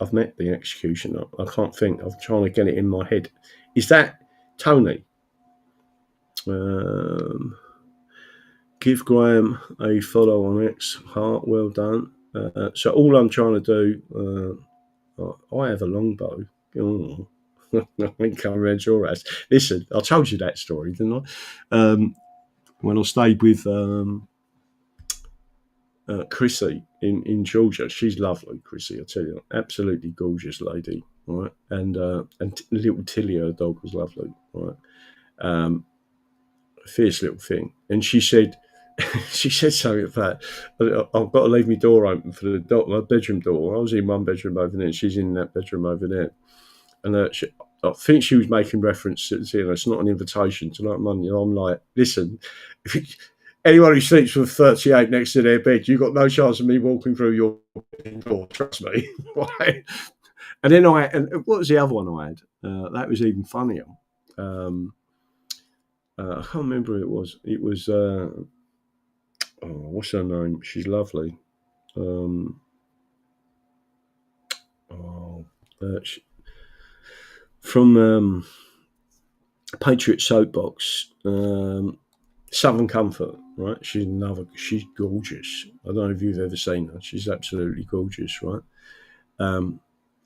I've met the executioner. I can't think. I'm trying to get it in my head. Is that Tony? Give Graham a follow on X. Heart, well done. So all I'm trying to do, I have a longbow. Oh. I think I read your ass. Listen, I told you that story, didn't I? When I stayed with Chrissy in Georgia. She's lovely, Chrissy, I tell you, absolutely gorgeous lady, right? And little Tilly, her dog, was lovely, right? Fierce little thing. And she said, she said something about, I've got to leave my door open for my bedroom door. I was in one bedroom over there, and she's in that bedroom over there. And I think she was making reference to, it's not an invitation to like Monday. And I'm like, listen, anyone who sleeps with 38 next to their bed, you've got no chance of me walking through your door, trust me. Right? And then and what was the other one I had? That was even funnier. I can't remember who it was. It was, what's her name? She's lovely. From Patriot Soapbox, Southern Comfort, right? She's gorgeous. I don't know if you've ever seen her. She's absolutely gorgeous, right? And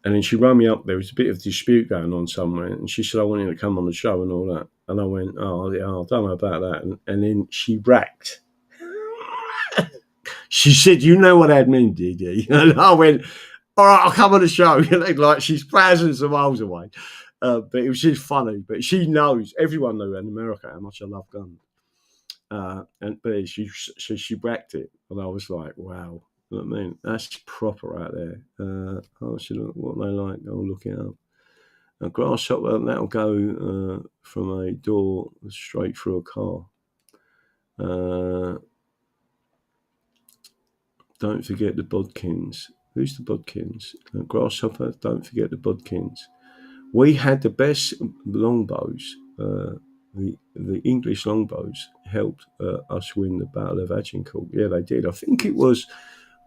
then she rang me up. There was a bit of dispute going on somewhere, and she said I wanted to come on the show and all that. And I went, oh, yeah, I don't know about that. And then she racked. She said, you know what that means, did you? And I went, all right, I'll come on the show. Like she's thousands of miles away. But it was just funny. But she knows, everyone knew in America how much I love guns. But she backed it, and I was like, wow. You know what I mean? That's proper out there. I should look what they like. I'll look it up. A grasshopper, that'll go from a door straight through a car. Don't forget the bodkins. Who's the bodkins? Grasshopper, don't forget the bodkins. We had the best longbows. The English longbows helped us win the Battle of Agincourt. Yeah, they did. I think it was,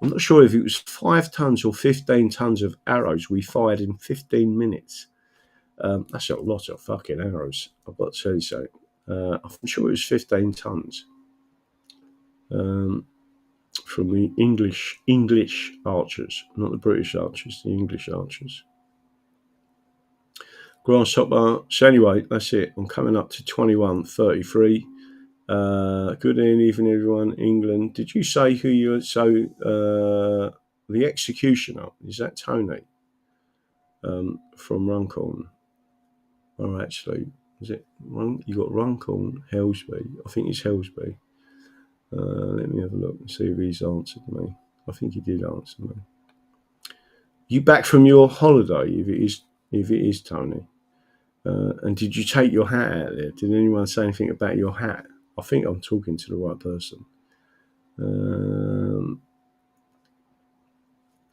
I'm not sure if it was 5 tons or 15 tons of arrows we fired in 15 minutes. That's a lot of fucking arrows, I've got to tell you so. I'm sure it was 15 tons. From the English archers, not the British archers, the English archers. Grasshopper. So anyway, that's it. I'm coming up to 21:33. Good evening, everyone. England. Did you say who you are? So the executioner, is that Tony from Runcorn? Oh, actually, is it you got Runcorn, Helsby? I think it's Helsby. Let me have a look and see if he's answered me. I think he did answer me. You back from your holiday? If it is if it is Tony. And did you take your hat out there? Did anyone say anything about your hat? I think I'm talking to the right person.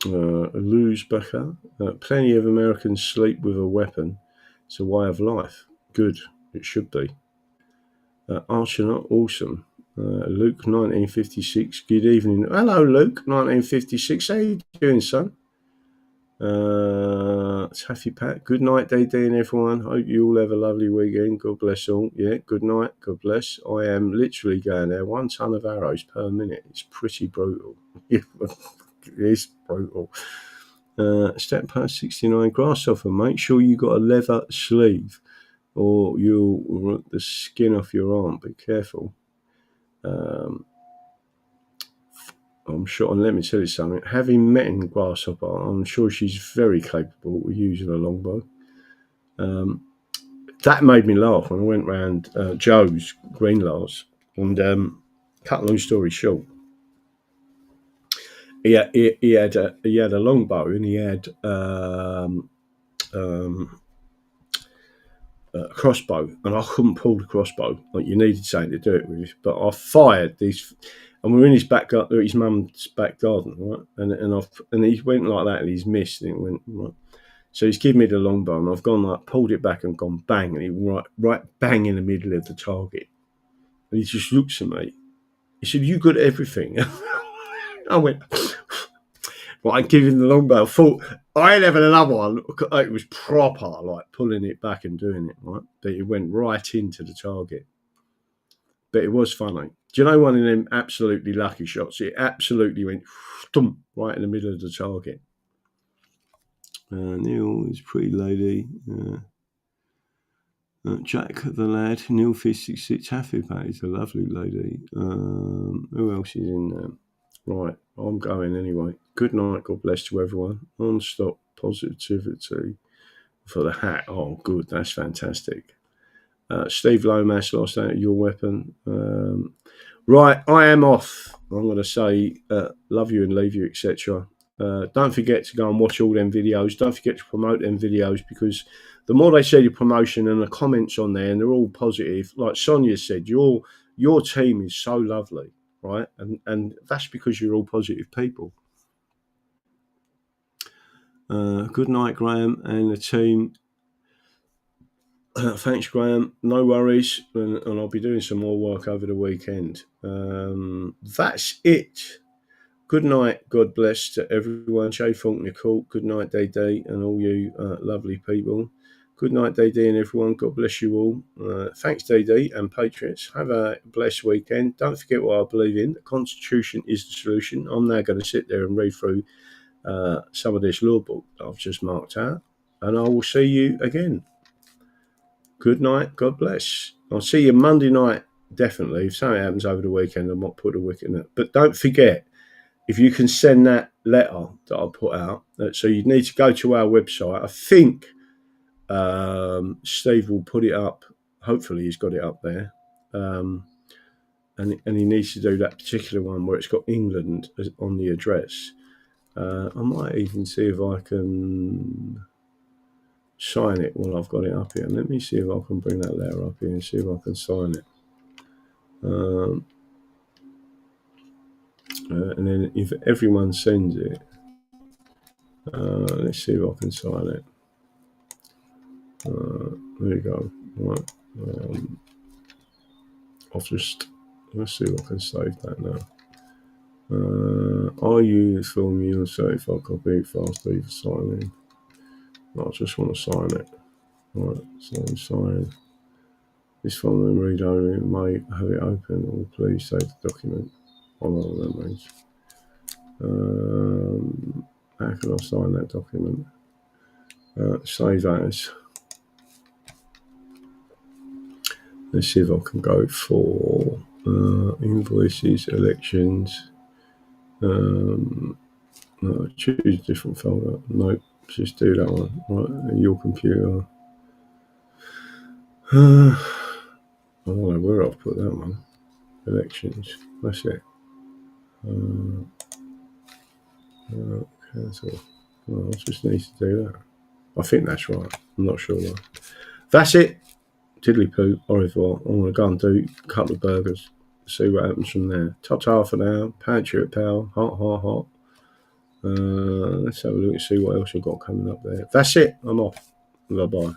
Loosbacher. Plenty of Americans sleep with a weapon. It's a way of life. Good. It should be. Archana, awesome. Luke, 1956. Good evening. Hello, Luke, 1956. How you doing, son? Taffy Pat. Good night, DD and everyone. Hope you all have a lovely weekend. God bless all. Yeah, good night. God bless. I am literally going there 1 ton of arrows per minute. It's pretty brutal. It is brutal. Step past 69. Grasshopper. Make sure you got a leather sleeve, or you'll rip the skin off your arm. Be careful. I'm sure, and let me tell you something, having met in Grasshopper, I'm sure she's very capable of using a longbow. That made me laugh when I went round Joe's Greenlaws, and cut a long story short, he had a longbow, and he had a crossbow, and I couldn't pull the crossbow. Like, you needed something to do it with. But I fired these, and we're in his back, his mum's back garden, right? And he went like that, and he's missed, and it went right. So he's given me the longbow, and I've gone like, pulled it back and gone bang, and he right bang in the middle of the target. And he just looks at me. He said, "You got everything." I went, well, I give him the longbow. I thought I ain't having another one. It was proper, like pulling it back and doing it, right? But it went right into the target. But it was funny. Do you know one of them absolutely lucky shots? It absolutely went right in the middle of the target. Neil is pretty lady. Jack the lad. Neil 56 Happy Pat is a lovely lady. Who else is in there? Right, I'm going anyway. Good night. God bless to everyone. Non-stop positivity for the hat. Oh, good. That's fantastic. Steve Lomas, last out your weapon. Right, I am off. I'm going to say love you and leave you, etc. Don't forget to go and watch all them videos. Don't forget to promote them videos, because the more they see the promotion and the comments on there, and they're all positive, like Sonia said, your team is so lovely, right? And that's because you're all positive people. Good night, Graham and the team. Thanks, Graham. No worries, and I'll be doing some more work over the weekend. That's it. Good night. God bless to everyone. Jay Funk, Nicole. Good night, DD, and all you lovely people. Good night, DD, and everyone. God bless you all. Thanks, DD and Patriots. Have a blessed weekend. Don't forget what I believe in. The Constitution is the solution. I'm now going to sit there and read through some of this law book that I've just marked out, and I will see you again. Good night. God bless. I'll see you Monday night, definitely. If something happens over the weekend, I might put a wicket in it. But don't forget, if you can send that letter that I put out, so you need to go to our website. I think Steve will put it up. Hopefully he's got it up there. And he needs to do that particular one where it's got England on the address. I might even see if I can sign it while I've got it up here. Let me see if I can bring that letter up here and see if I can sign it. And then if everyone sends it, let's see if I can sign it. There you go. Right. Let's see if I can save that now. Are you film you and certified copy fast for signing? I just want to sign it. Right, so sign. This following read only may have it open, or please save the document. I don't know what that means. How can I sign that document? Save as. Let's see if I can go for invoices, elections. No, choose a different folder. Nope, just do that one. Right, your computer. I don't know where I've put that one. Elections. That's it. Cancel. Well, I just need to do that. I think that's right. I'm not sure though. That's it. Tiddly poo, au revoir. I'm going to go and do a couple of burgers. See what happens from there. Ta-ta for now. Pantry at pal. Hot, hot, hot. Let's have a look and see what else you've got coming up there. That's it. I'm off. Bye-bye.